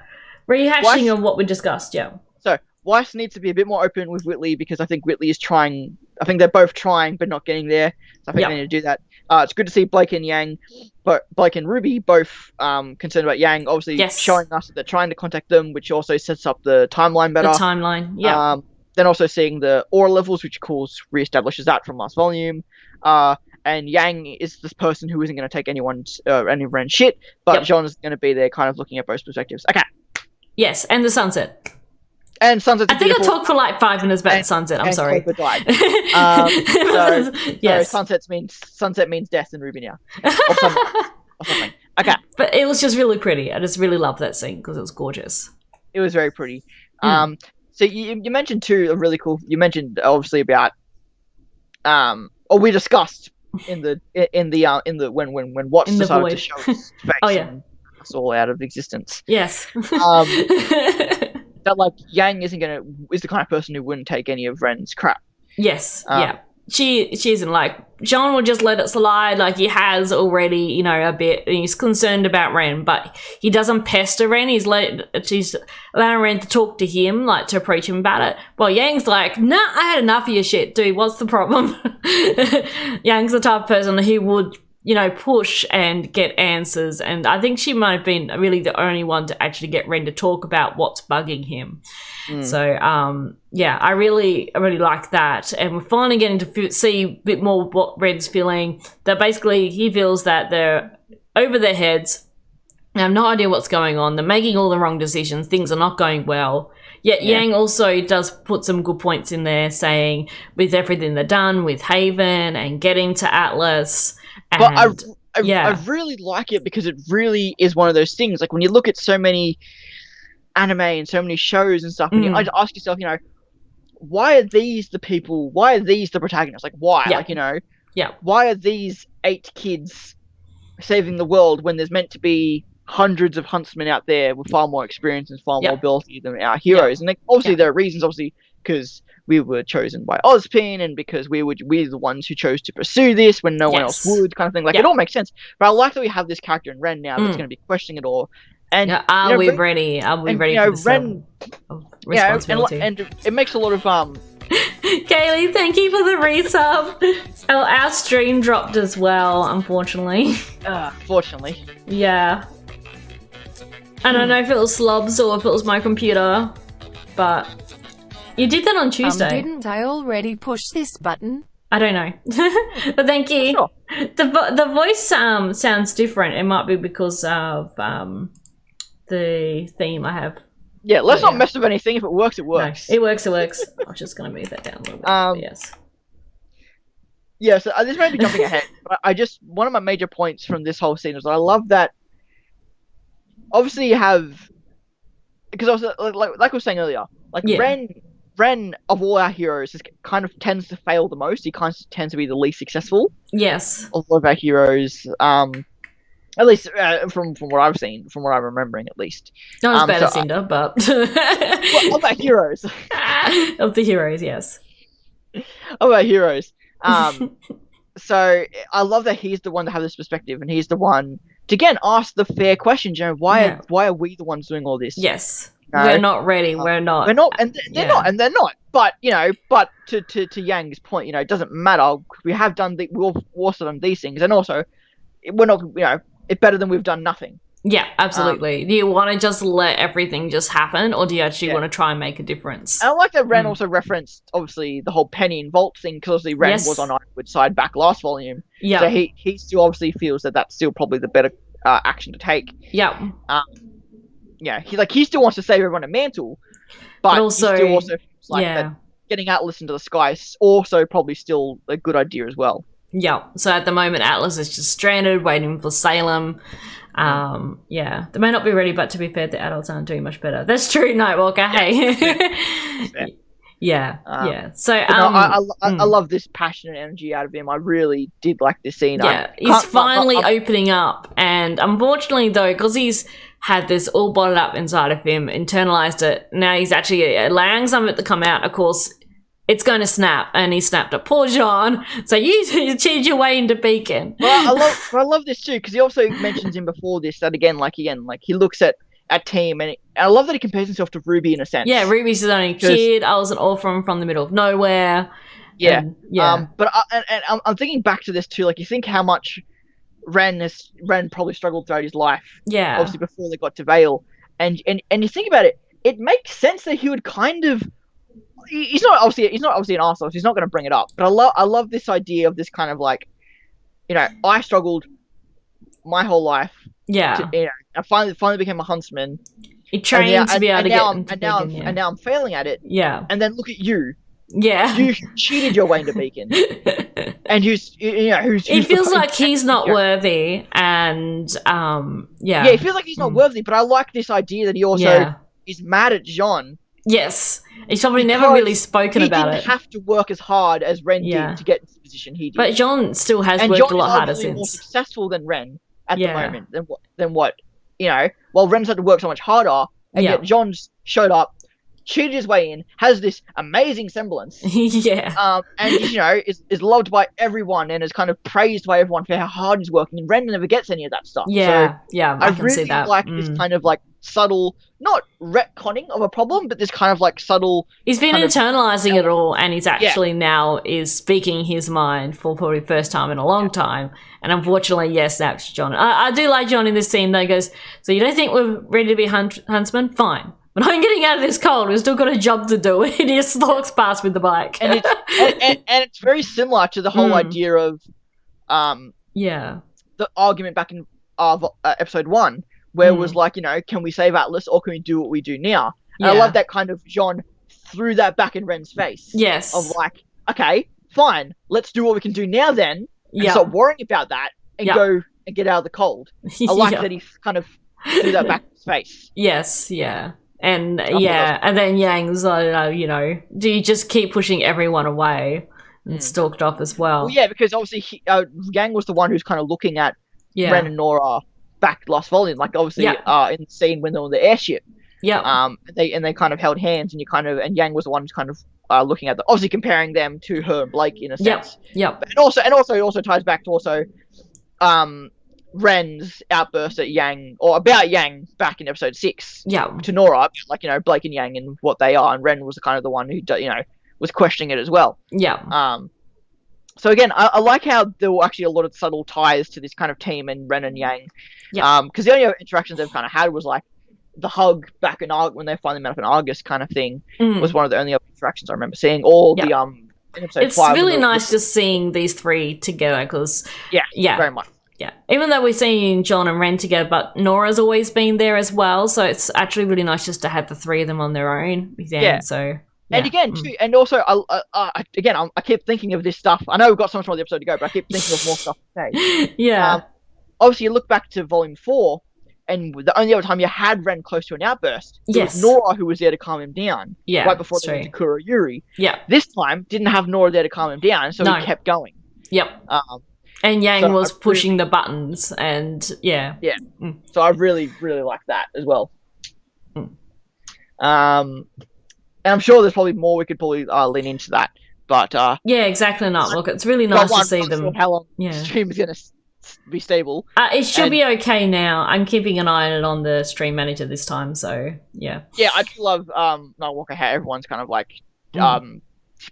rehashing of what we discussed. Yeah. So Weiss needs to be a bit more open with Whitley, because I think Whitley is trying. I think they're both trying but not getting there. So I think they need to do that. It's good to see Blake and Yang, but Blake and Ruby both concerned about Yang. Obviously, showing us that they're trying to contact them, which also sets up the timeline better. The timeline, yeah. Then also seeing the aura levels, which of course reestablishes that from last volume. And Yang is this person who isn't going to take anyone's shit, but John's going to be there, kind of looking at both perspectives. Okay. Yes, and the sunset. And sunset's I think I talked for like 5 minutes about the sunset. I'm sorry. Died. Yes. So sunset means death in Ruby now, or something. Okay. But it was just really pretty. I just really loved that scene because it was gorgeous. It was very pretty. So you mentioned too a really cool. You mentioned obviously about or we discussed in the when Watts decided to show his face. Oh yeah. And it's all out of existence. Yes. That like Yang is the kind of person who wouldn't take any of Ren's crap. Yes. Yeah. She isn't like John will just let it slide, like he has already, you know, a bit. He's concerned about Ren, but he doesn't pester Ren. She's allowing Ren to talk to him, like to approach him about it. Well, Yang's like, nah, I had enough of your shit, dude. What's the problem? Yang's the type of person who would, you know, push and get answers, and I think she might have been really the only one to actually get Ren to talk about what's bugging him. So yeah, I really like that, and we're finally getting to see a bit more what Ren's feeling, that basically he feels that they're over their heads, they have no idea what's going on, they're making all the wrong decisions, things are not going well. Yet Yang also does put some good points in there, saying with everything they've done with Haven and getting to Atlas. But I really like it, because it really is one of those things. Like when you look at so many anime and so many shows and stuff, and you ask yourself, you know, why are these the people? Why are these the protagonists? Like why? Like, you know, why are these 8 kids saving the world when there's meant to be hundreds of huntsmen out there with far more experience and far more ability than our heroes? And like, obviously there are reasons, obviously, because we were chosen by Ozpin, and because we're the ones who chose to pursue this when no one else would, kind of thing. Like it all makes sense. But I like that we have this character in Ren now that's going to be questioning it all. And are we ready? Are we ready for this Ren? Responsibility? And it makes a lot of Kaylee, thank you for the resub. Our stream dropped as well, unfortunately. Fortunately. Yeah. I don't know if it was Slobs or if it was my computer, but you did that on Tuesday. Didn't I already push this button? I don't know. But thank you. Sure. The voice sounds different. It might be because of the theme I have. Yeah, let's not mess with anything. If it works, it works. No, it works, it works. I'm just going to move that down a little bit. Yes. Yeah, so this may be jumping ahead, but one of my major points from this whole scene is that I love that, obviously you have, because I was, like I was saying earlier, like Ren of all our heroes kind of tends to fail the most. He kind of tends to be the least successful. Yes. Of all of our heroes, at least from what I've seen, from what I'm remembering, at least. Not as bad as Cinder, but well, of our heroes. Of the heroes, yes. Of our heroes. So I love that he's the one to have this perspective, and he's the one to again ask the fair questions. You know, why are we the ones doing all this? Yes, You know? we're not ready. We're not. We're not, and they're not, and they're not. But you know, to Yang's point, you know, it doesn't matter. We have done we've also done these things, and also we're not. You know, it's better than we've done nothing. Yeah, absolutely. Do you want to just let everything just happen, or do you actually want to try and make a difference? And I like that Ren also referenced, obviously, the whole Penny and Vault thing, because obviously Ren was on Ironwood's side back last volume. Yeah. So he still obviously feels that that's still probably the better action to take. Yeah. Yeah, he still wants to save everyone at Mantle, but also, he still also feels like that getting Atlas into the sky is also probably still a good idea as well. Yeah. So at the moment, Atlas is just stranded, waiting for Salem. Yeah, they may not be ready, but to be fair, the adults aren't doing much better. That's true, Nightwalker. Hey. Yeah. So I love this passion and energy out of him. I really did like this scene. Yeah, he's finally opening up, and unfortunately though, because he's had this all bottled up inside of him, internalized it, now he's actually allowing some of it to come out. Of course, it's going to snap, and he snapped at poor John. So you cheated your way into Beacon. Well, I love this too, because he also mentions him before this that again, he looks at Team, and I love that he compares himself to Ruby in a sense. Yeah, Ruby's his only kid. I was an orphan from the middle of nowhere. Yeah, but I'm thinking back to this too. Like, you think how much Ren probably struggled throughout his life. Yeah, obviously before they got to Vale, and you think about it, it makes sense that he would kind of. He's not obviously an arsehole, so he's not going to bring it up. But I love this idea of this kind of like, you know, I struggled my whole life. Yeah. I finally became a huntsman. He trained to be able to get into Beacon, and now I'm failing at it. Yeah. And then look at you. Yeah. You cheated your way into Beacon. And who's it feels like he's not worthy, and yeah, it feels like he's not worthy. But I like this idea that he also is mad at John. Yes, he's probably never really spoken about it. He didn't have to work as hard as Ren did to get in the position he did. But John still has worked a lot harder since. John is more successful than Ren at the moment. Than what you know. While Ren's had to work so much harder, and yet John's showed up, cheated his way in, has this amazing semblance. And you know is loved by everyone and is kind of praised by everyone for how hard he's working. And Ren never gets any of that stuff. I can really see that. Like this kind of like subtle, not retconning of a problem, but this kind of like subtle. He's been internalizing it all, and he's actually now is speaking his mind for probably the first time in a long time. And unfortunately, yes, that's John. I do like John in this scene. Though, he goes, so you don't think we're ready to be huntsmen? Fine. But I'm getting out of this cold. We've still got a job to do. And he just stalks past with the bike. And it's very similar to the whole idea of the argument back in episode 1, where it was like, you know, can we save Atlas or can we do what we do now? And I love that kind of John threw that back in Ren's face. Yes. Of like, okay, fine, let's do what we can do now then. And stop worrying about that and go and get out of the cold. I like that he kind of threw that back in his face. Yes, yeah. And and then Yang's like, you know, do you just keep pushing everyone away and stalked off as well? Well, yeah, because obviously Yang was the one who's kind of looking at Ren and Nora back last volume, like obviously in the scene when they were on the airship. Yeah. They kind of held hands, and Yang was the one who's kind of looking at obviously comparing them to her and Blake in a sense. Yep. And also ties back to Ren's outburst at Yang, or about Yang back in episode 6. Yeah. To Nora, like, you know, Blake and Yang and what they are, and Ren was kind of the one who, you know, was questioning it as well. Yeah. So again, I like how there were actually a lot of subtle ties to this kind of team and Ren and Yang. Yeah. Because the only interactions they've kind of had was like the hug back in when they finally met up in Argus kind of thing was one of the only other interactions I remember seeing. All the in episode it's 5 really nice just seeing these three together because very much. Yeah, even though we're seeing John and Ren together, but Nora's always been there as well, so it's actually really nice just to have the three of them on their own. So. And again, too, and also, I keep thinking of this stuff. I know we've got so much more of the episode to go, but I keep thinking of more stuff to say. Obviously, you look back to Volume 4, and the only other time you had Ren close to an outburst, it was Nora who was there to calm him down. Yeah, right before they went to Kura Yuri. Yeah. This time, didn't have Nora there to calm him down, so he kept going. Yep. And Yang was pushing the buttons, and So I really, really like that as well. And I'm sure there's probably more we could probably lean into that. But Yeah, exactly not. Look, it's really nice to see them. How long Yeah. the stream is going to be stable. It should be okay now. I'm keeping an eye on it on the stream manager this time, so yeah. Yeah, I do love Walker, how everyone's kind of like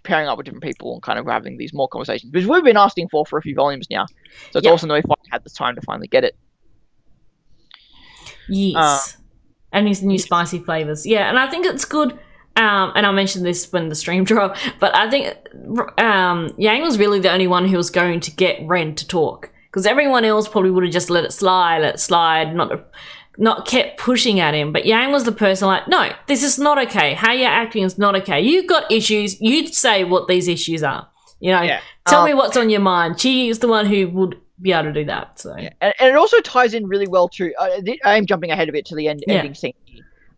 pairing up with different people and kind of having these more conversations, which we've been asking for a few volumes now. So it's awesome that we finally had this time to finally get it. Yes. And these new spicy flavors. Yeah, and I think it's good. And I mentioned this when the stream dropped, but I think Yang was really the only one who was going to get Ren to talk, because everyone else probably would have just let it slide, not kept pushing at him. But Yang was the person like, no, this is not okay. How you're acting is not okay. You've got issues. You say what these issues are. You know, tell me what's on your mind. She is the one who would be able to do that. So, and it also ties in really well to. I am jumping ahead a bit to the ending scene.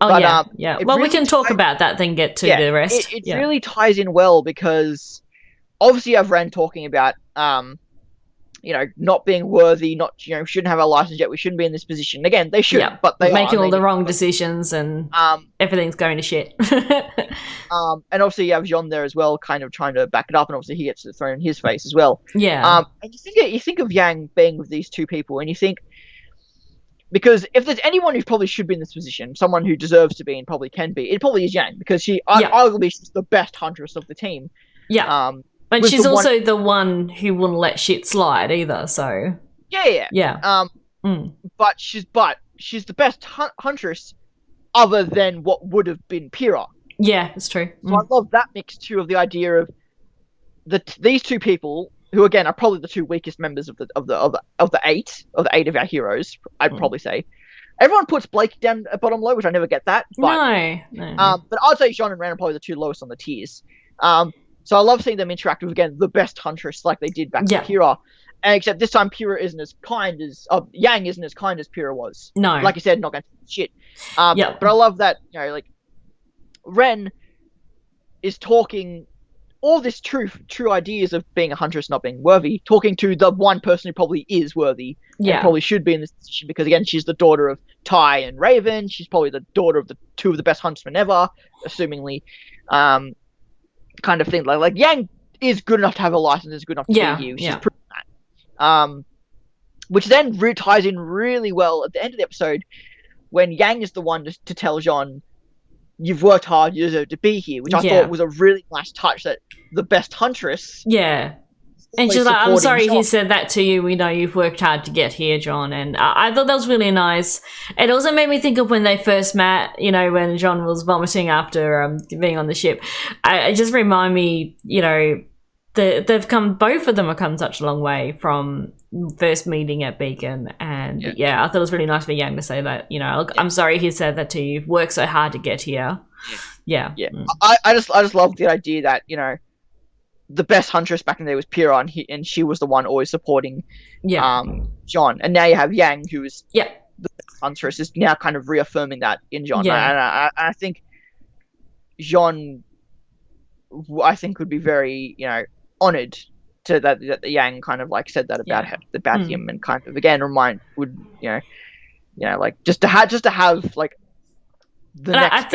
Oh, but, yeah. Well, really we can talk about that, then get to the rest. It really ties in well, because obviously you have Ren talking about, not being worthy, shouldn't have our license yet, we shouldn't be in this position. Again, they should, but they making all the wrong decisions, and everything's going to shit. And obviously you have Jean there as well, kind of trying to back it up, and obviously he gets it thrown in his face as well. Yeah. And you think of Yang being with these two people, and you think, because if there's anyone who probably should be in this position, someone who deserves to be and probably can be, it probably is Yang, because she arguably she's the best huntress of the team. Yeah. But she's also the one who wouldn't let shit slide either, so... Yeah. But she's the best huntress other than what would have been Pyrrha. Yeah, that's true. So I love that mix too, of the idea of these two people, who again are probably the two weakest members of the eight of our heroes, I'd probably say. Everyone puts Blake down at bottom low, which I never get that. But, no. But I'd say Jean and Ren are probably the two lowest on the tiers. So I love seeing them interact with, again, the best huntress like they did back to Pyrrha. And except this time Pyrrha isn't as kind as Yang isn't as kind as Pyrrha was. No. Like I said, not going to shit. But I love that, Ren is talking all this true ideas of being a huntress, not being worthy, talking to the one person who probably is worthy and probably should be in this position, because again, she's the daughter of Tai and Raven. She's probably the daughter of the two of the best huntsmen ever, assumingly, kind of thing. Like Yang is good enough to have a license, is good enough to be here. She's proven that. Which then ties in really well at the end of the episode, when Yang is the one to tell Jean, you've worked hard, you deserve to be here, which I thought was a really nice touch, that the best huntress... Yeah. And she's like, I'm sorry he said that to you. We know you've worked hard to get here, John. And I thought that was really nice. It also made me think of when they first met, when John was vomiting after being on the ship. It just reminded me, both of them have come such a long way from first meeting at Beacon. And I thought it was really nice for Yang to say that, I'm sorry he said that to you. You've worked so hard to get here. Yeah. I just love the idea that, the best huntress back in the day was Pyrrha, and she was the one always supporting John. And now you have Yang, who is the best huntress, is now kind of reaffirming that in John. And I think Jean, would be very, honored to that Yang kind of like said that about him, and kind of again just to have like the next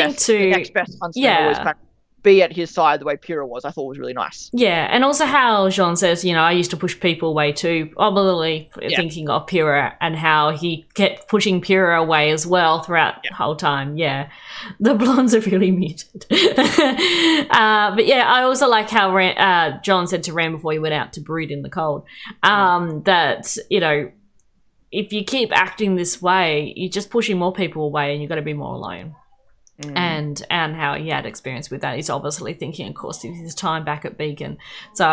best huntsman always kind of be at his side the way Pyrrha was, I thought was really nice. Yeah, and also how Jean says, I used to push people away too, probably thinking of Pyrrha, and how he kept pushing Pyrrha away as well throughout the whole time. Yeah, the blondes are really muted. But I also like how John said to Ram before he went out to brood in the cold, that, if you keep acting this way, you're just pushing more people away, and you've got to be more alone. And how he had experience with that. He's obviously thinking, of course, of his time back at Beacon. So,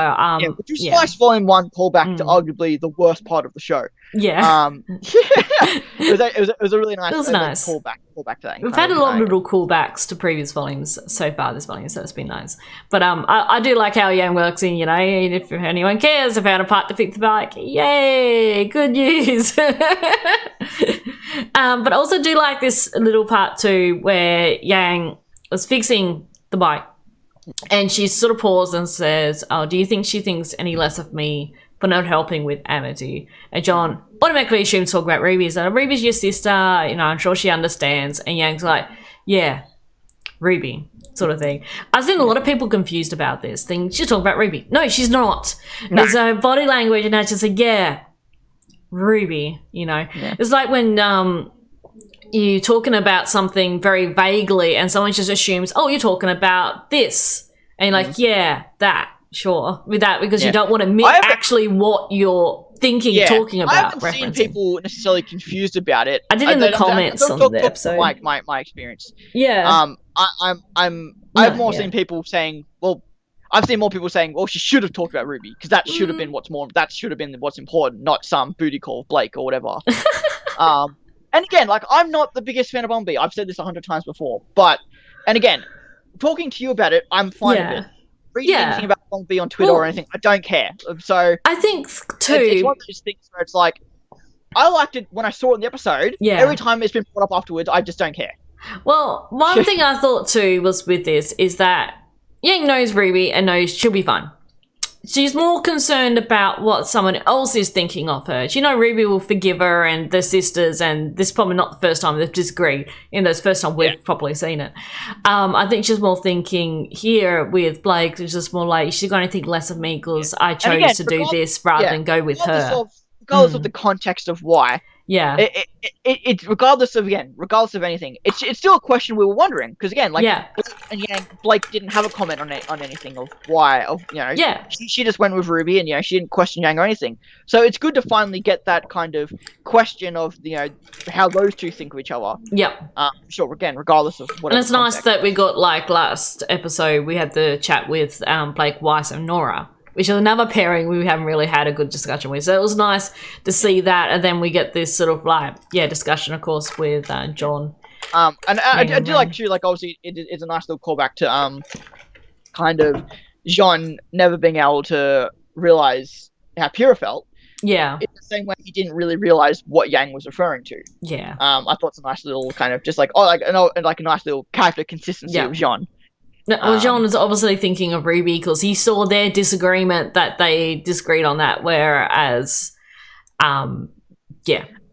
which was nice Volume 1 callback to arguably the worst part of the show. Yeah. It was a really nice, callback to that. We've had a lot of little callbacks to previous volumes so far this volume, so it's been nice. But I do like how Yang works in, if anyone cares, I found a part to fix the bike. Yay! Good news! But I also do like this little part too, where Yang was fixing the bike, and she sort of paused and says, do you think she thinks any less of me for not helping with Amity? And John automatically assumes talk about Ruby. So Ruby's your sister, I'm sure she understands. And Yang's like, yeah, Ruby, sort of thing. I've seen a lot of people confused about this thing. She's talking about Ruby. No, she's not. No. There's a body language and I just like, yeah, Ruby, you know. Yeah. It's like when you're talking about something very vaguely and someone just assumes, oh, you're talking about this. And you're like, yeah, that, sure. With that, because you don't want to admit actually what you're thinking, talking about. I haven't seen people necessarily confused about it. I did in the comments on the episode. My experience. Yeah. I've more seen people saying, well, I've seen more people saying, well, she should have talked about Ruby because that should have been that should have been what's important, not some booty call of Blake or whatever. And again, like, I'm not the biggest fan of Bumblebee. I've said this 100 times before, and again, talking to you about it, I'm fine with it. Reading anything about Bumblebee on Twitter or anything, I don't care. So I think too, it's one of those things where it's like, I liked it when I saw it in the episode. Yeah. Every time it's been brought up afterwards, I just don't care. Well, one thing I thought too was with this is that Yang knows Ruby and knows she'll be fine. She's more concerned about what someone else is thinking of her. She knows Ruby will forgive her and their sisters, and this is probably not the first time they've disagreed. You know, it's the first time we've probably seen it. I think she's more thinking here with Blake, it's just more like, she's going to think less of me because I chose to do this rather than go with her. Regardless of the context of why. Yeah. It's regardless of anything, it's still a question we were wondering, because again, like, Blake didn't have a comment on anything of why, she just went with Ruby and she didn't question Yang or anything. So it's good to finally get that kind of question of how those two think of each other. Sure, again, regardless of whatever. And it's nice that we got, like, last episode we had the chat with Blake, Weiss and Nora, which is another pairing we haven't really had a good discussion with. So it was nice to see that, and then we get this sort of discussion, of course, with John. And I do like too, like, obviously it's a nice little callback to kind of Jean never being able to realize how Pyrrha felt. Yeah. In the same way he didn't really realize what Yang was referring to. Yeah. I thought it's a nice little kind of just like a nice little character consistency of Jean. Well, John was obviously thinking of Ruby because he saw their disagreement, that they disagreed on that, whereas, And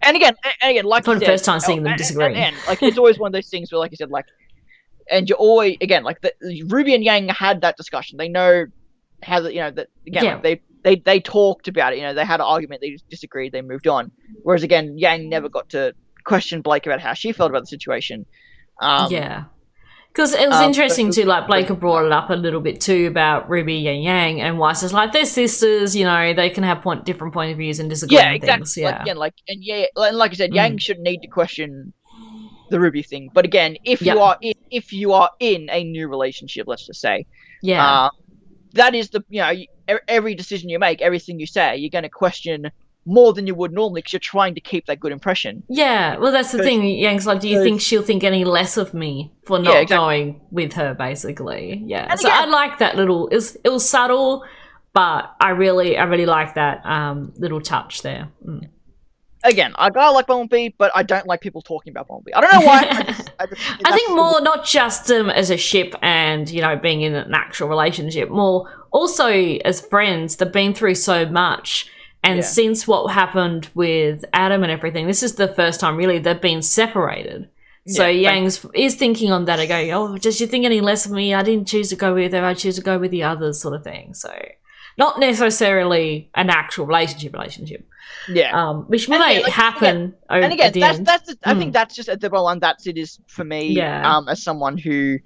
again, like for the first time seeing them disagree. And like, it's always one of those things where, like you said, like, and you're always, again, like, Ruby and Yang had that discussion. They know how that, like, they talked about it, they had an argument, they disagreed, they moved on. Whereas, again, Yang never got to question Blake about how she felt about the situation. Because it was interesting too, like, Blake had brought it up a little bit too about Ruby and Yang, and Weiss is like, they're sisters, they can have different point of views and disagree on things. Like, again, like, and like I said, Yang shouldn't need to question the Ruby thing. But again, if you are in a new relationship, let's just say, that is every decision you make, everything you say, you're going to question more than you would normally because you're trying to keep that good impression. Yeah, well, that's the thing. Yang's like, do you think she'll think any less of me for not going with her, basically? Yeah. And so again, I like that little, it was subtle, but I really like that little touch there. Again, I like Bumblebee, but I don't like people talking about Bumblebee. I don't know why. I think more not just as a ship and, being in an actual relationship, more also as friends. They've been through so much. And since what happened with Adam and everything, this is the first time really they've been separated. So Yang is thinking on that. I go, oh, does she think any less of me? I didn't choose to go with her. I choose to go with the others, sort of thing. So not necessarily an actual relationship. Yeah. Which might happen and again, at the end. I think that's just at the bottom line. That's it is for me. As someone who,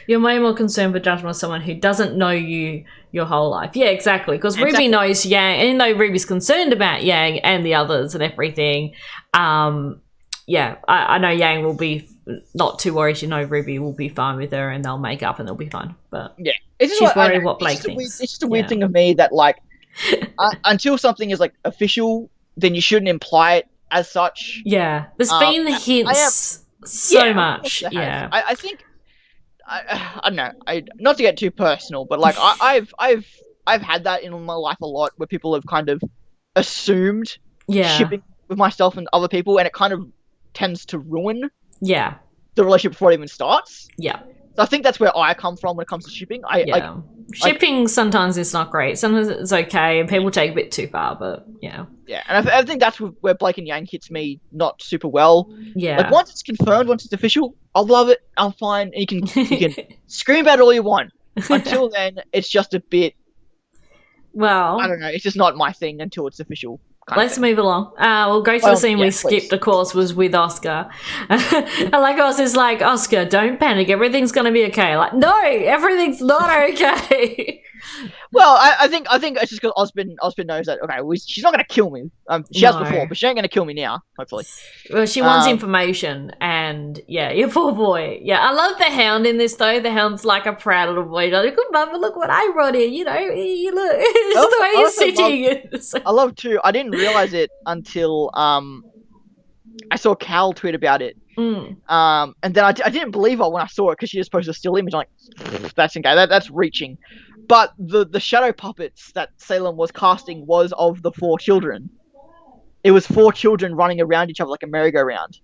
you're way more concerned with judgment of someone who doesn't know you your whole life. Yeah, exactly. Because Ruby knows Yang, and even though Ruby's concerned about Yang and the others and everything, I know Yang will be not too worried. Ruby will be fine with her and they'll make up and they'll be fine. But she's worried what Blake thinks. It's just a weird thing of me that, like, until something is, like, official, then you shouldn't imply it as such. Yeah, there's been hints so much. Yeah, I think I don't know. Not to get too personal, but, like, I've had that in my life a lot where people have kind of assumed shipping with myself and other people, and it kind of tends to ruin the relationship before it even starts. Yeah. So I think that's where I come from when it comes to shipping. Shipping sometimes it's not great. Sometimes it's okay, and people take a bit too far. But yeah, and I think that's where Blake and Yang hits me not super well. Yeah, like, once it's confirmed, once it's official, I'll love it. I'm fine. And you can scream about it all you want. Until then, it's just a bit. Well, I don't know. It's just not my thing until it's official. Let's move along. We'll go to the scene we skipped, of course, was with Oscar. I like Oz is like, Oscar, don't panic. Everything's going to be okay. Like, no, everything's not okay. Well, I think it's just because Osbin knows that, okay, well, she's not going to kill me. She has before, but she ain't going to kill me now, hopefully. Well, she wants information, and yeah, your poor boy. Yeah, I love the Hound in this, though. The Hound's like a proud little boy. Like, look, Mama, look what I brought in, you know. You look, it's the way you're sitting. I love, too, I didn't realize it until I saw Cal tweet about it. And then I didn't believe her when I saw it, because she just posted a still image. I'm like, that's okay, that's reaching. But the shadow puppets that Salem was casting was of the 4 children. It was 4 children running around each other like a merry-go-round.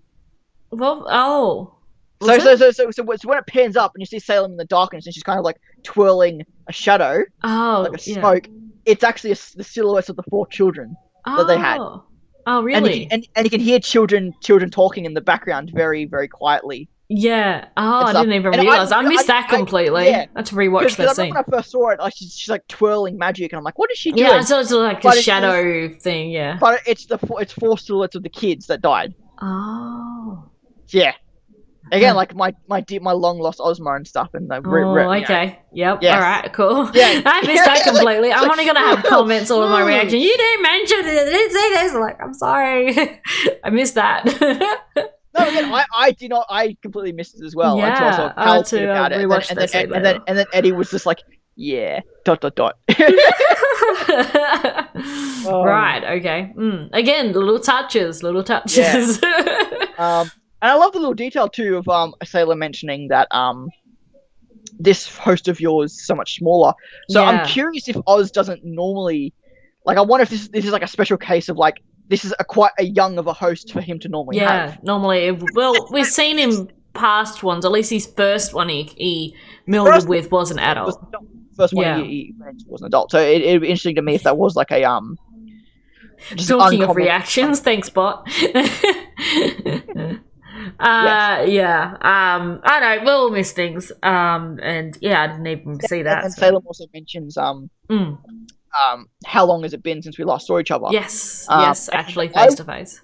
Well, oh. So when it pans up and you see Salem in the darkness and she's kind of like twirling a shadow, like a smoke, it's actually the silhouettes of the 4 children that they had. Oh, really? And you can hear children talking in the background very, very quietly. Yeah. Oh, I didn't even realize. I missed that completely. I had to rewatch that scene. When I first saw it, she's like twirling magic, and I'm like, what is she doing? Yeah, so it's like a shadow thing, yeah. But it's 4 silhouettes of the kids that died. Oh. Yeah. Again, like my long lost Ozma and stuff, and okay. Yep. Yes. All right. Cool. Yeah. I missed that completely. I'm only gonna have comments all of my reaction. You didn't mention it. I didn't say this. Like, I'm sorry. I missed that. No, again, I did not. I completely missed it as well. Yeah, until I saw Cal tweet about it, and then Eddie was just like, "Yeah, ... Right. Okay. Again, little touches. Yeah. And I love the little detail too of Sailor mentioning that this host of yours is so much smaller. So I'm curious if Oz doesn't normally, like, I wonder if this is like a special case of like, this is quite a young of a host for him to normally have. Yeah, normally. Well, we've seen him past ones. At least his first one he melded with was an adult. First one he was an adult. So it'd be interesting to me if that was like a just talking of reactions, thanks, bot. I don't know. We all miss things. And yeah, I didn't even see that. And Salem also mentions how long has it been since we last saw each other? Yes, actually face to face.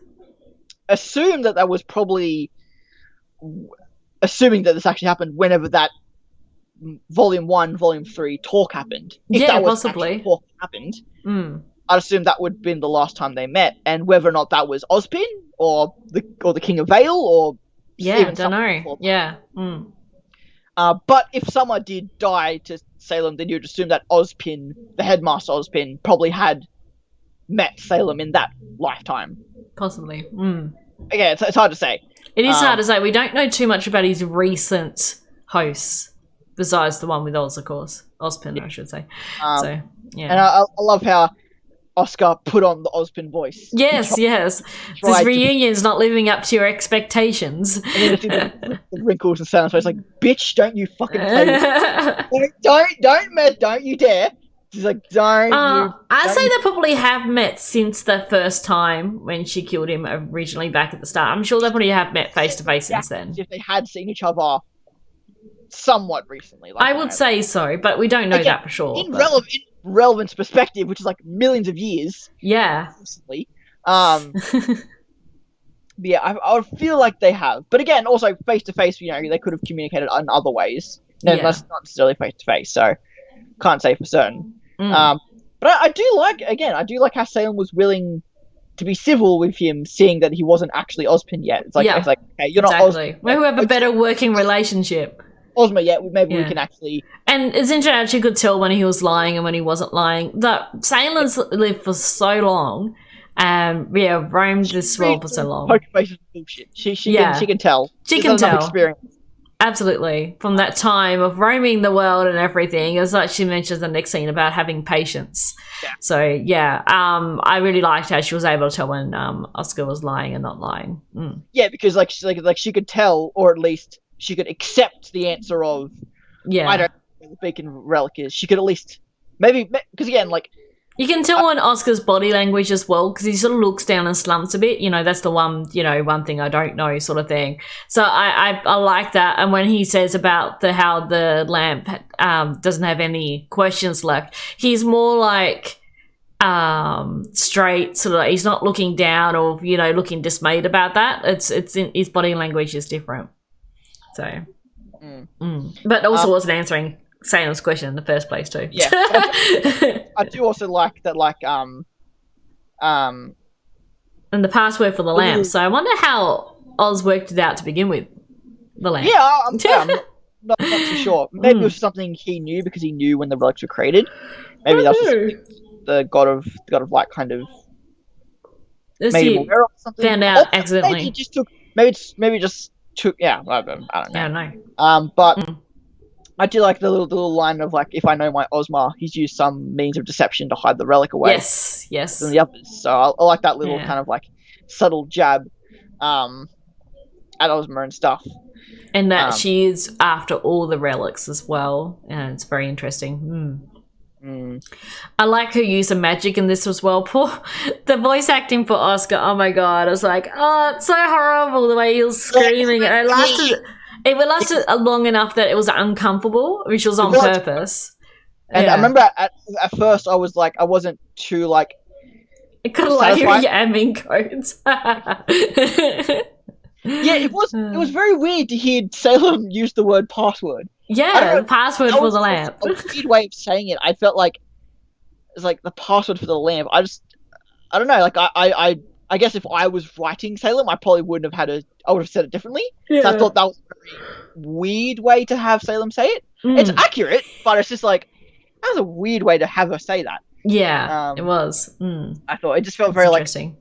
Assume that was probably assuming that this actually happened whenever that Volume 1, Volume 3 talk happened. If that was possibly talk happened, I'd assume that would have been the last time they met, and whether or not that was Ozpin or the King of Vale or even don't know. Yeah. But if Summer did die to Salem, then you'd assume that Ozpin, the headmaster Ozpin, probably had met Salem in that lifetime. Possibly. Again, it's hard to say. It is hard to say. We don't know too much about his recent hosts, besides the one with Oz, of course. Ozpin, I should say. So, yeah. And I love how Oscar put on the Ozpin voice. Yes. This reunion's not living up to your expectations. And then you see the wrinkles and Salem's face, like, bitch, don't you fucking play with don't you dare. She's like, I'd say they probably have met since the first time when she killed him originally back at the start. I'm sure they probably have met face to face since then. If they had seen each other somewhat recently. Like I would say so, but we don't know that for sure. In relevance perspective, which is like millions of years. Yeah. Recently. Yeah, I would feel like they have. But again, also face to face, they could have communicated in other ways. Not necessarily face to face, so can't say for certain. But I do like how Salem was willing to be civil with him, seeing that he wasn't actually Ozpin yet. It's like, hey, you're not Ozpin. We have a better working relationship. Ozma, maybe we can actually... And it's interesting, you could tell when he was lying and when he wasn't lying. Salem's lived for so long, roamed this world for so long. Poker face is bullshit. She can tell. She can tell. Experience. Absolutely. From that time of roaming the world and everything, it's like she mentions the next scene about having patience. Yeah. So, I really liked how she was able to tell when Oscar was lying and not lying. Yeah, because she could tell, or at least she could accept the answer of, I don't know where the beacon relic is. She could at least, maybe, because again, like, You can tell in Oscar's body language as well, because he sort of looks down and slumps a bit. That's the one thing I don't know sort of thing. So I like that. And when he says about how the lamp doesn't have any questions left, he's more like straight, sort of he's not looking down or looking dismayed about that. It's in his body language is different. So but also wasn't answering Salem's question in the first place too. Yeah. I do also like that, and the password for the lamp. So I wonder how Oz worked it out to begin with. The lamp. Yeah, I'm not too sure. Maybe it was something he knew because he knew when the relics were created. Maybe that was just the god of light kind of made him aware of something. Found out accidentally. Maybe it just took. Maybe it just took. Yeah, I don't know. Yeah, no. But. I do like the little line of if I know my Ozma, he's used some means of deception to hide the relic away. Yes. Than the others. So I like that little kind of subtle jab at Ozma and stuff. And that she is after all the relics as well, and it's very interesting. I like her use of magic in this as well. The voice acting for Oscar, oh my god, I was like, oh, it's so horrible the way he was screaming. And it lasted long enough that it was uncomfortable, which was on purpose. And I remember at first I was I wasn't too it could have hearing your admin codes. Yeah, it was very weird to hear Salem use the word password. Yeah, the password for the lamp. A weird way of saying it. I felt like it's the password for the lamp. I don't know. I guess if I was writing Salem, I probably wouldn't have I would have said it differently. Yeah. So I thought that was a very weird way to have Salem say it. It's accurate, but it's just that was a weird way to have her say that. Yeah, it was. I thought it just felt very interesting.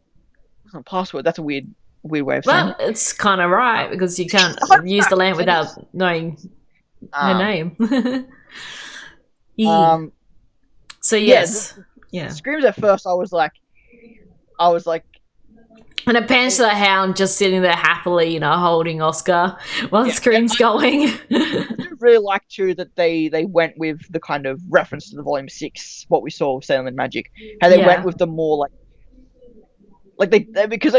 Password. That's a weird way of saying it. Well, it's kind of right because you can't use the lamp without knowing her name. So yes, Screams at first. I was like. And it pans to the Hound just sitting there happily, holding Oscar while the scream's going. I do really like too that they went with the kind of reference to the Volume 6, what we saw with Salem and Magic. How they went with the more because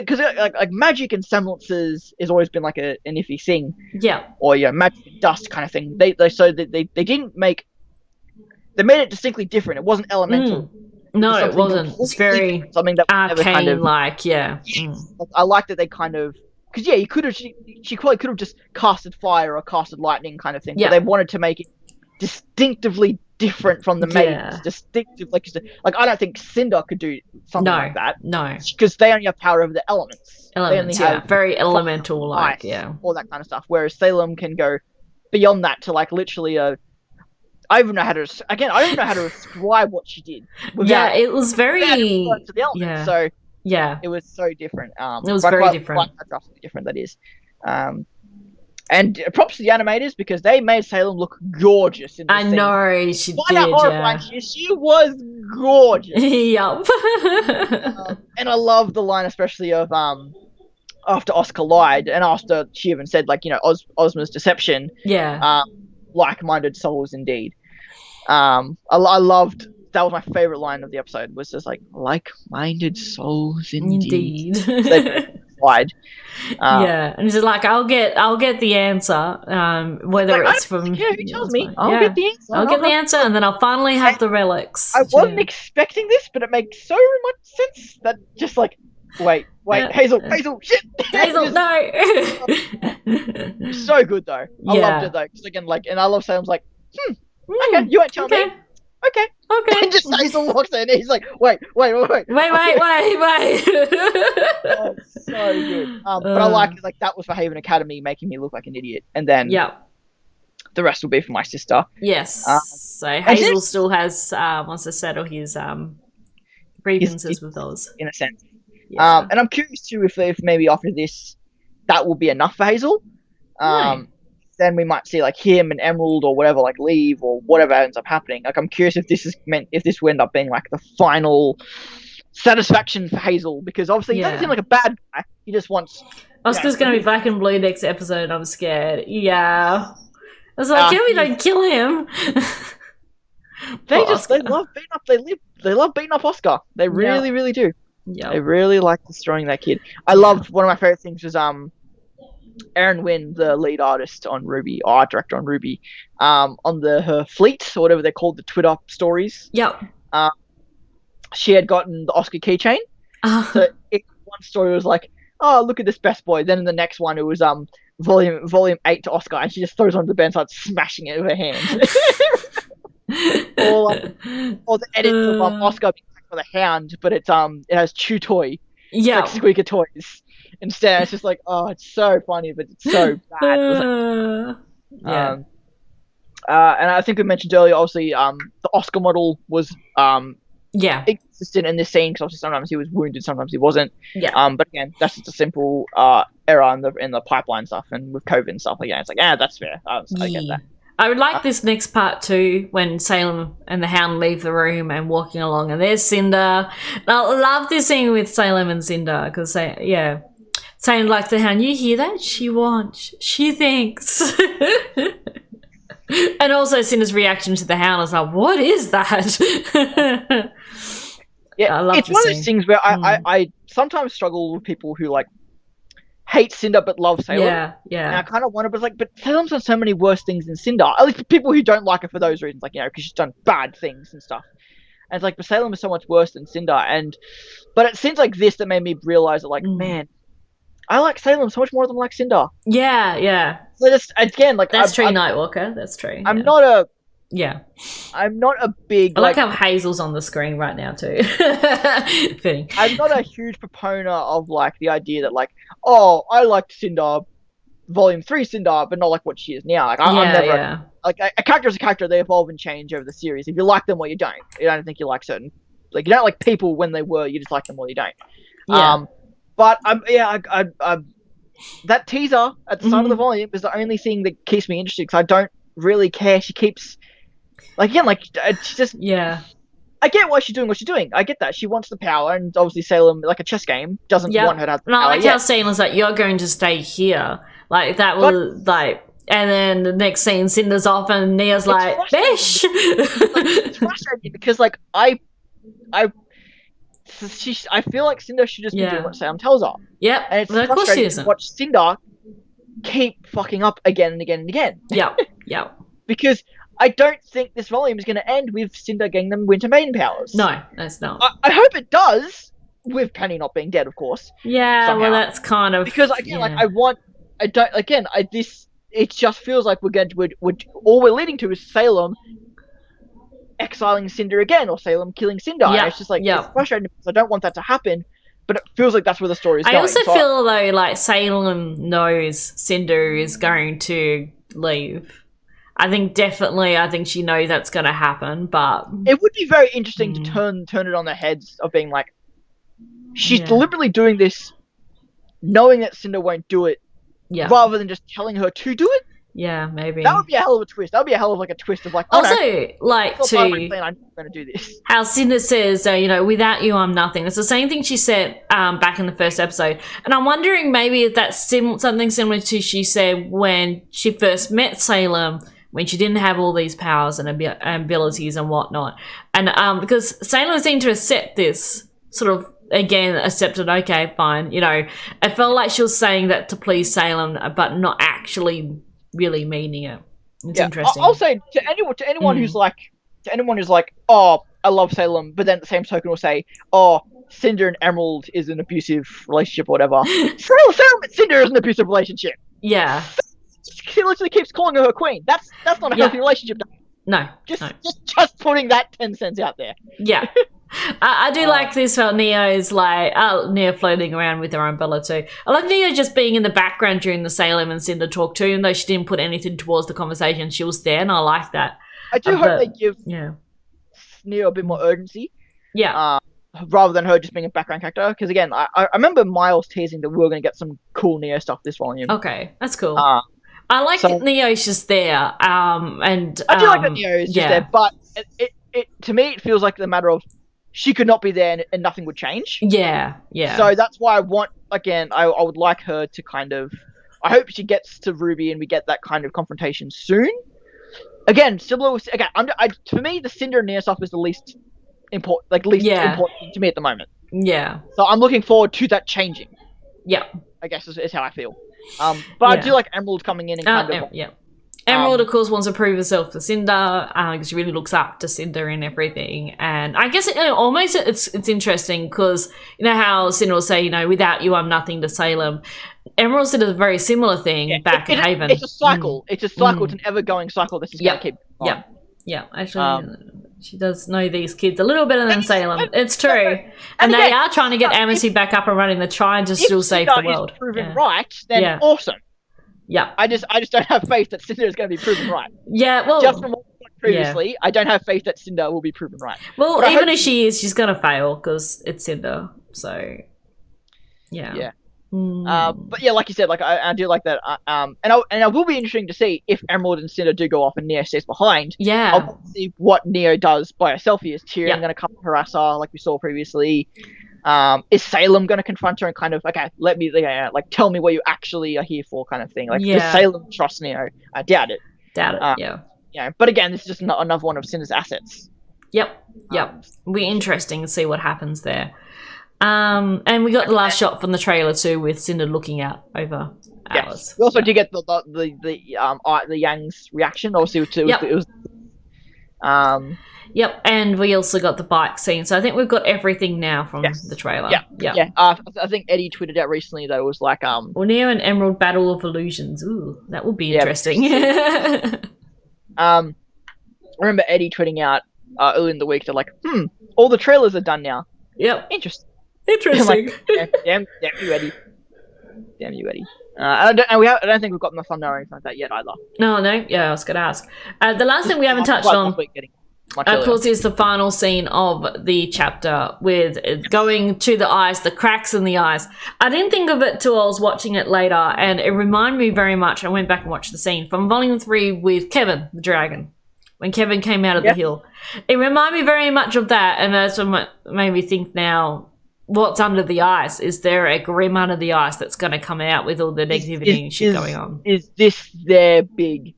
magic and semblances has always been an iffy thing. Yeah. Or magic and dust kind of thing. They didn't make. They made it distinctly different. It wasn't elemental. No, it wasn't. It's very something that arcane, kind of, yeah. I like that they kind of because he could have. She probably could have just casted fire or casted lightning kind of thing. Yeah. But they wanted to make it distinctively different from the maidens. Distinctive, I don't think Cinder could do something like that. No, because they only have power over the elements. They only have very elemental, ice, all that kind of stuff. Whereas Salem can go beyond that to literally a. I don't even know how to describe what she did. It was very. To the elements, so it was so different. It was very different. Quite drastically different. That is, and props to the animators because they made Salem look gorgeous. I know she did. She was gorgeous. Yup. And I love the line, especially of after Oscar lied, and after she even said Ozma's deception. Yeah. Like-minded souls indeed. I loved that was my favorite line of the episode was just like-minded souls indeed. Lied. And he's like, I'll get the answer. Whether it's from who tells me, I'll get the answer. I'll get the answer, and then I'll finally have the relics. I wasn't expecting this, but it makes so much sense that just wait, Hazel, shit! Hazel, no! So good, though. I loved it, though. Because, again, and I love Salem's okay, you won't tell me. Okay. And just Hazel walks in, and he's like, wait. Wait. Oh, so good. But I like that was for Haven Academy, making me look like an idiot. And then the rest will be for my sister. Yes. So Hazel still wants to settle his grievances with those. In a sense. Yeah. And I'm curious too if maybe after this that will be enough for Hazel. Then we might see him and Emerald or whatever leave or whatever ends up happening. I'm curious if this will end up being the final satisfaction for Hazel because obviously he doesn't seem like a bad guy. He just wants. Oscar's going to be black and blue next episode. I'm scared. Yeah. I was like, we don't kill him. They love being up. They live beating up Oscar. They really, really do. Yeah. They really like destroying that kid. I Yeah. loved one of my favorite things was Aaron Wynn, the lead artist on RWBY, art director on RWBY, on her fleet or whatever they're called, the Twitter stories. Yep. She had gotten the Oscar keychain. So one story was like, "Oh, look at this best boy." Then in the next one, it was volume 8 to Oscar, and she just throws it onto the bed and starts smashing it with her hands. or the edit of Oscar being attacked by the Hound, but it's it has Chew Toy, yeah, like Squeaker toys instead. It's just like, oh, it's so funny, but it's so bad. Yeah. And I think we mentioned earlier, obviously, the Oscar model was inconsistent in this scene because obviously sometimes he was wounded, sometimes he wasn't. Yeah. But again, that's just a simple error in the pipeline stuff, and with COVID and stuff. Again, it's like, that's fair. I get that. I would like this next part too, when Salem and the Hound leave the room and walking along, and there's Cinder. I love this scene with Salem and Cinder because saying like the Hound, you hear that? She wants, she thinks. And also Cinder's reaction to the Hound is like, what is that? Yeah, I love it's one of those things where I sometimes struggle with people who like hate Cinder but love Salem. Yeah. And I kind of wonder, but Salem's done so many worse things than Cinder. At least people who don't like her for those reasons, like, because she's done bad things and stuff. And it's like, but Salem is so much worse than Cinder. But it seems like this that made me realize that, like, man, I like Salem so much more than I like Cinder. Yeah. So just again, like, that's true, Nightwalker. That's true. I'm not a big. I like how Hazel's on the screen right now too. Fitting. I'm not a huge proponent of like the idea that like, oh, I liked Cinder, Volume 3 Cinder, but not like what she is now. Like I'm never like a character is a character. They evolve and change over the series. If you like them or you don't. I don't think you like certain. Like you don't like people when they were. You just like them or you don't. Yeah. But that teaser at the start of the volume is the only thing that keeps me interested because I don't really care. She keeps. Like, again, like, she just... Yeah. I get why she's doing what she's doing. I get that. She wants the power, and obviously Salem, like a chess game, doesn't want her to have the power. And I like how Salem's like, you're going to stay here. Like, that was, like... And then the next scene, Cinder's off, and Nea's like, Bish! It's frustrating because, like, I feel like Cinder should just be doing what Salem tells her. Yep. And it's frustrating to watch Cinder keep fucking up again and again and again. Yep. Because... I don't think this volume is going to end with Cinder getting them Winter Maiden powers. No, it's not. I hope it does, with Penny not being dead, of course. Yeah, somehow. well, that's kind of... Because, again, it just feels like all we're leading to is Salem exiling Cinder again, or Salem killing Cinder. Yeah. And it's just like, it's frustrating because I don't want that to happen, but it feels like that's where the story is going. I also feel, though, like Salem knows Cinder is going to leave. I think she knows that's going to happen, but... It would be very interesting to turn it on their heads of being like, she's deliberately doing this knowing that Cinder won't do it, rather than just telling her to do it. Yeah, maybe. That would be a hell of a twist. That would be a hell of like a twist of like, also, like, I'm going to do this. How Cinder says, without you, I'm nothing. It's the same thing she said back in the first episode. And I'm wondering maybe if that's something similar to she said when she first met Salem, when she didn't have all these powers and abilities and whatnot. And because Salem seemed to accept this, sort of, again, accepted, okay, fine, I felt like she was saying that to please Salem, but not actually really meaning it. It's interesting. I'll say to anyone who's like, oh, I love Salem, but then at the same token will say, oh, Cinder and Emerald is an abusive relationship or whatever. Salem and Cinder is an abusive relationship. Yeah. She literally keeps calling her queen. That's not a healthy relationship. No. Just putting that 10 cents out there. Yeah. I do like this how Neo's like Neo floating around with her umbrella too. I like Neo just being in the background during the Salem and Cinder talk too, even though she didn't put anything towards the conversation. She was there, and I like that. I do hope they give Neo a bit more urgency. Yeah. Rather than her just being a background character, because again, I remember Miles teasing that we were going to get some cool Neo stuff this volume. Okay, that's cool. I like that Neo's just there, and I do like that Neo is just there, but it to me it feels like the matter of she could not be there and nothing would change. Yeah. So that's why I want, again, I would like her to kind of, I hope she gets to RWBY and we get that kind of confrontation soon. Again, similar with, for me, the Cinder and Neo stuff is the least least Yeah. important thing to me at the moment. Yeah. So I'm looking forward to that changing. Yeah. I guess is how I feel. But I Yeah. do like Emerald coming in and kind of. Yeah. Emerald, of course, wants to prove herself to Cinder because she really looks up to Cinder and everything. And I guess almost it's interesting because you know how Cinder will say, without you, I'm nothing to Salem. Emerald did a very similar thing back at Haven. It's a cycle. It's a cycle. It's an ever-going cycle that's just going to keep on. Yeah. Actually, she does know these kids a little better than Salem. It's true. And they are trying to get Amity back up and running. They're trying to still save the world. If Cinder is proven right, then awesome. Yeah. I just don't have faith that Cinder is going to be proven right. Yeah, well... Just from what we said previously, I don't have faith that Cinder will be proven right. Well, but even if she is, she's going to fail because it's Cinder. So, yeah. Yeah. But yeah, like you said, like I do like that. And it will be interesting to see if Emerald and Cinder do go off and Neo stays behind. Yeah. I want to see what Neo does by herself. Is Tyrion going to come harass her like we saw previously? Is Salem going to confront her and kind of tell me what you actually are here for, kind of thing? Like, does Salem trust Neo? I doubt it. Yeah. But again, this is just another one of Cinder's assets. Yep. It'll be interesting to see what happens there. And we got the last shot from the trailer too, with Cinder looking out over Alice. We also did get the Yang's reaction. Obviously, it was. Yep, and we also got the bike scene. So I think we've got everything now from the trailer. Yeah. I think Eddie tweeted out recently that it was like Well, Neo and Emerald Battle of Illusions. Ooh, that would be interesting. I remember Eddie tweeting out early in the week that all the trailers are done now. Yep. Interesting. Like, damn you, Eddie. Damn you, Eddie. I don't think we've gotten the thumbnail or anything like that yet either. No. Yeah, I was going to ask. The last thing we haven't touched on, of course, is the final scene of the chapter with going to the eyes, the cracks in the eyes. I didn't think of it till I was watching it later, and it reminded me very much. I went back and watched the scene from Volume 3 with Kevin the Dragon. When Kevin came out of the hill. It reminded me very much of that, and that's what made me think now, what's under the ice? Is there a grim under the ice that's going to come out with all the negativity and shit going on? Is this their big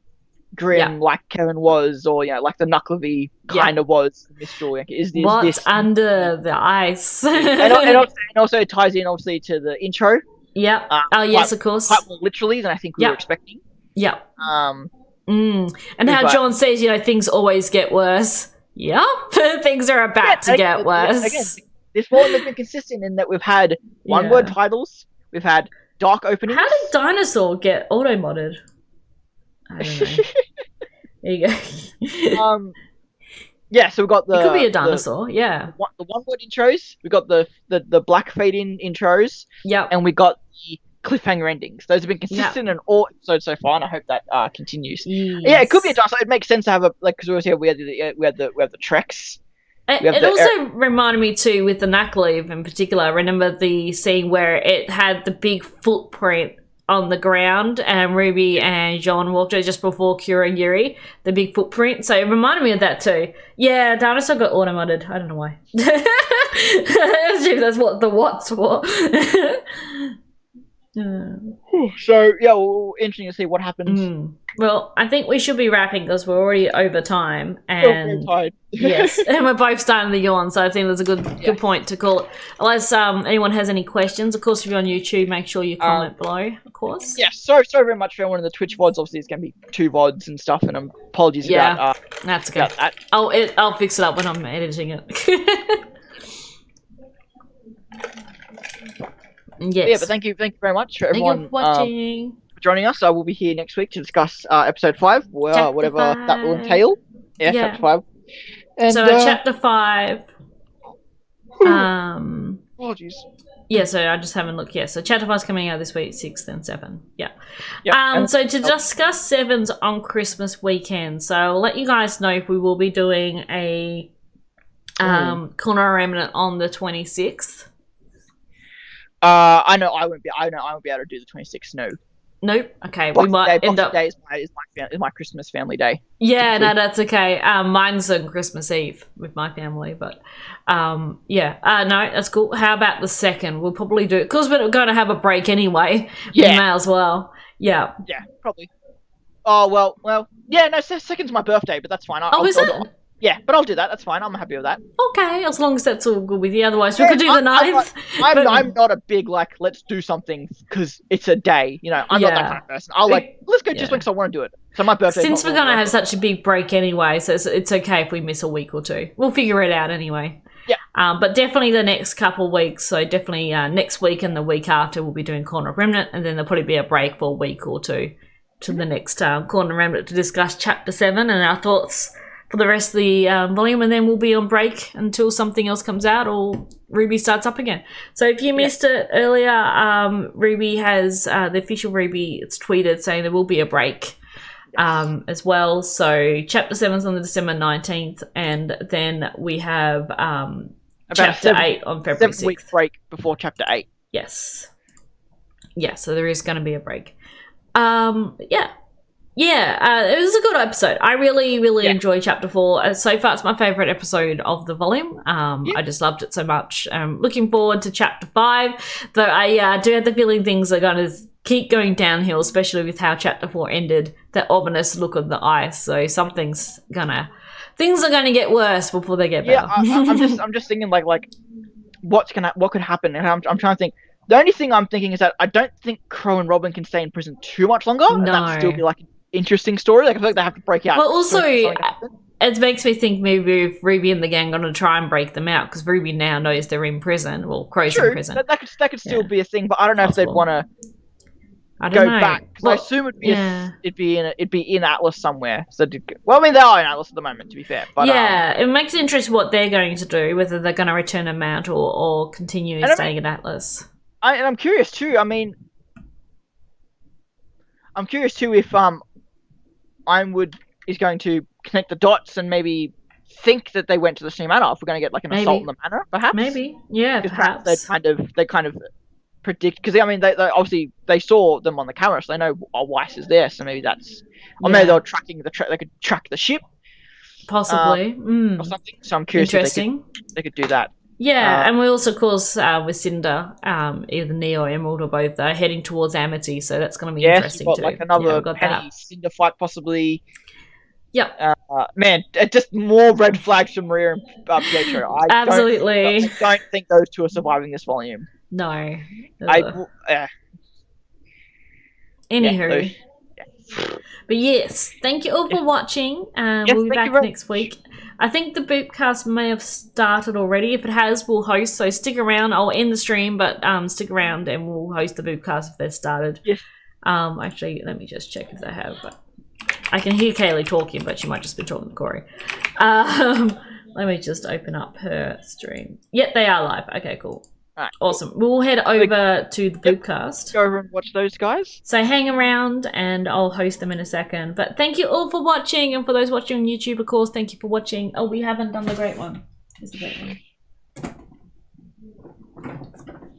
grim like Kevin was, or like the Knucklevi kind of was in this story? Is this what's under the ice? and also it ties in obviously to the intro. Yep. Yes, of course. Quite more literally than I think we were expecting. Yep. And how John says, things always get worse. Yep. Things are about to get worse. Again, this one has been consistent in that we've had one-word titles, we've had dark openings. How did Dinosaur get auto-modded? I don't know. There you go. So we've got the... It could be a dinosaur, the one-word intros, we've got the black fade-in intros, and we got the cliffhanger endings. Those have been consistent in all episodes so far, and I hope that continues. Yes. Yeah, it could be a dinosaur. It makes sense to have because we had the Treks. It also reminded me too with the Knucklevi in particular. I remember the scene where it had the big footprint on the ground, and Ruby and John walked it just before Kira and Yuri. The big footprint, so it reminded me of that too. Yeah, dinosaur got automodded. I don't know why. That's what the what's for. So interesting to see what happens. Well, I think we should be wrapping because we're already over time, and yes, and we're both starting to yawn. So I think there's a good point to call it. Unless anyone has any questions, of course, if you're on YouTube, make sure you comment below. Of course. Yeah. Sorry very much for everyone in the Twitch VODs. Obviously, it's going to be 2 VODs and stuff, and apologies about that's okay. That. I'll fix it up when I'm editing it. Yes. Yeah, but thank you very much for everyone. Thank you for watching. Joining us. I will be here next week to discuss episode 5, whatever that will entail. Yeah, chapter 5. And, chapter 5. Apologies. Yeah, so I just haven't looked yet. So chapter 5 is coming out this week, 6th and 7. Yeah. Yep. So to discuss 7s on Christmas weekend. So I'll let you guys know if we will be doing a Corner Remnant on the 26th. I know I won't be able to do the 26th. No. Nope. Okay, we might end up. Day is my Christmas family day. Yeah, no, that's okay. Mine's on Christmas Eve with my family, but no, that's cool. How about the 2nd? We'll probably do it because we're going to have a break anyway. Yeah, we may as well. Yeah. Yeah, probably. Oh well. Yeah, no. 2nd's my birthday, but that's fine. Is it? Yeah, but I'll do that. That's fine. I'm happy with that. Okay, as long as that's all good with you. Otherwise, we could do the 9th. I'm not a big like let's do something because it's a day. You know, I'm not that kind of person. I'll like let's go just because I want to do it. So my birthday. Since we're gonna have such a big break anyway, so it's okay if we miss a week or two. We'll figure it out anyway. Yeah. But definitely the next couple of weeks. So definitely next week and the week after we'll be doing Corner of Remnant, and then there'll probably be a break for a week or two to the next Corner of Remnant to discuss Chapter 7 and our thoughts for the rest of the volume, and then we'll be on break until something else comes out or RWBY starts up again. So if you missed it earlier, RWBY has the official RWBY. It's tweeted saying there will be a break as well. So Chapter 7's on the December 19th, and then we have Chapter 8 on February 6th. 7-week break before Chapter 8. Yes. Yeah, so there is going to be a break. It was a good episode. I really enjoyed Chapter 4. So far, it's my favourite episode of the volume. I just loved it so much. Looking forward to Chapter 5, though I do have the feeling things are going to keep going downhill, especially with how Chapter 4 ended, that ominous look of the ice. So things are gonna get worse before they get better. I'm just thinking like what could happen, and I'm trying to think. The only thing I'm thinking is that I don't think Crow and Robin can stay in prison too much longer, and that would still be like an interesting story. Like I feel like they have to break out. Well, also it makes me think maybe if RWBY and the gang are going to try and break them out, because RWBY now knows they're in prison. Well, Crow's in prison. That could still be a thing, but I don't know if they'd want to go back. Well, I assume it'd be in Atlas somewhere. So they are in Atlas at the moment, to be fair. But it makes it interesting what they're going to do, whether they're going to return them out or continue staying in Atlas. I'm curious too. I mean, I'm curious too if Ironwood is going to connect the dots and maybe think that they went to the same manor. If we're going to get like an assault in the manor, perhaps. Maybe, yeah, perhaps. They kind of predict, because I mean they obviously they saw them on the camera, so they know Weiss is there. So maybe that's, or maybe they're tracking they could track the ship, possibly, or something. So I'm curious if they could do that. Yeah, and we also, of course, with Cinder, either Neo or Emerald or both are heading towards Amity, so that's going to be interesting too. Like another Penny Cinder fight, possibly. Yep. Man, just more red flags from Maria and Pietro. Absolutely. I don't think those two are surviving this volume. No. Anywho. But yes, thank you all for watching. We'll be back next week. I think the Boopcast may have started already. If it has, we'll host. So stick around. I'll end the stream, but stick around and we'll host the Boopcast if they've started. Yes. Actually, let me just check if they have. But I can hear Kaylee talking, but she might just be talking to Corey. Let me just open up her stream. Yep, they are live. Okay, cool. Right, awesome. We'll head over to the Boopcast. Go over and watch those guys. So hang around and I'll host them in a second. But thank you all for watching, and for those watching on YouTube, of course, thank you for watching. Oh, we haven't done the great one. Here's the great one.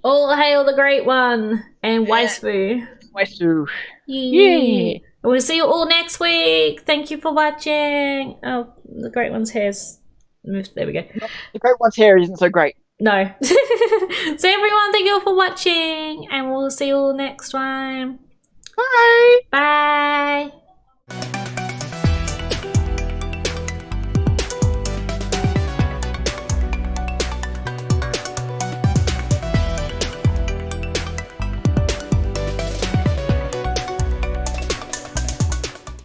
All hail the great one and Waifu. Waifu. Yeah. We'll see you all next week. Thank you for watching. Oh, the great one's hair's moved. There we go. The great one's hair isn't so great. No. So everyone, thank you all for watching, and we'll see you all next time. Bye. Bye.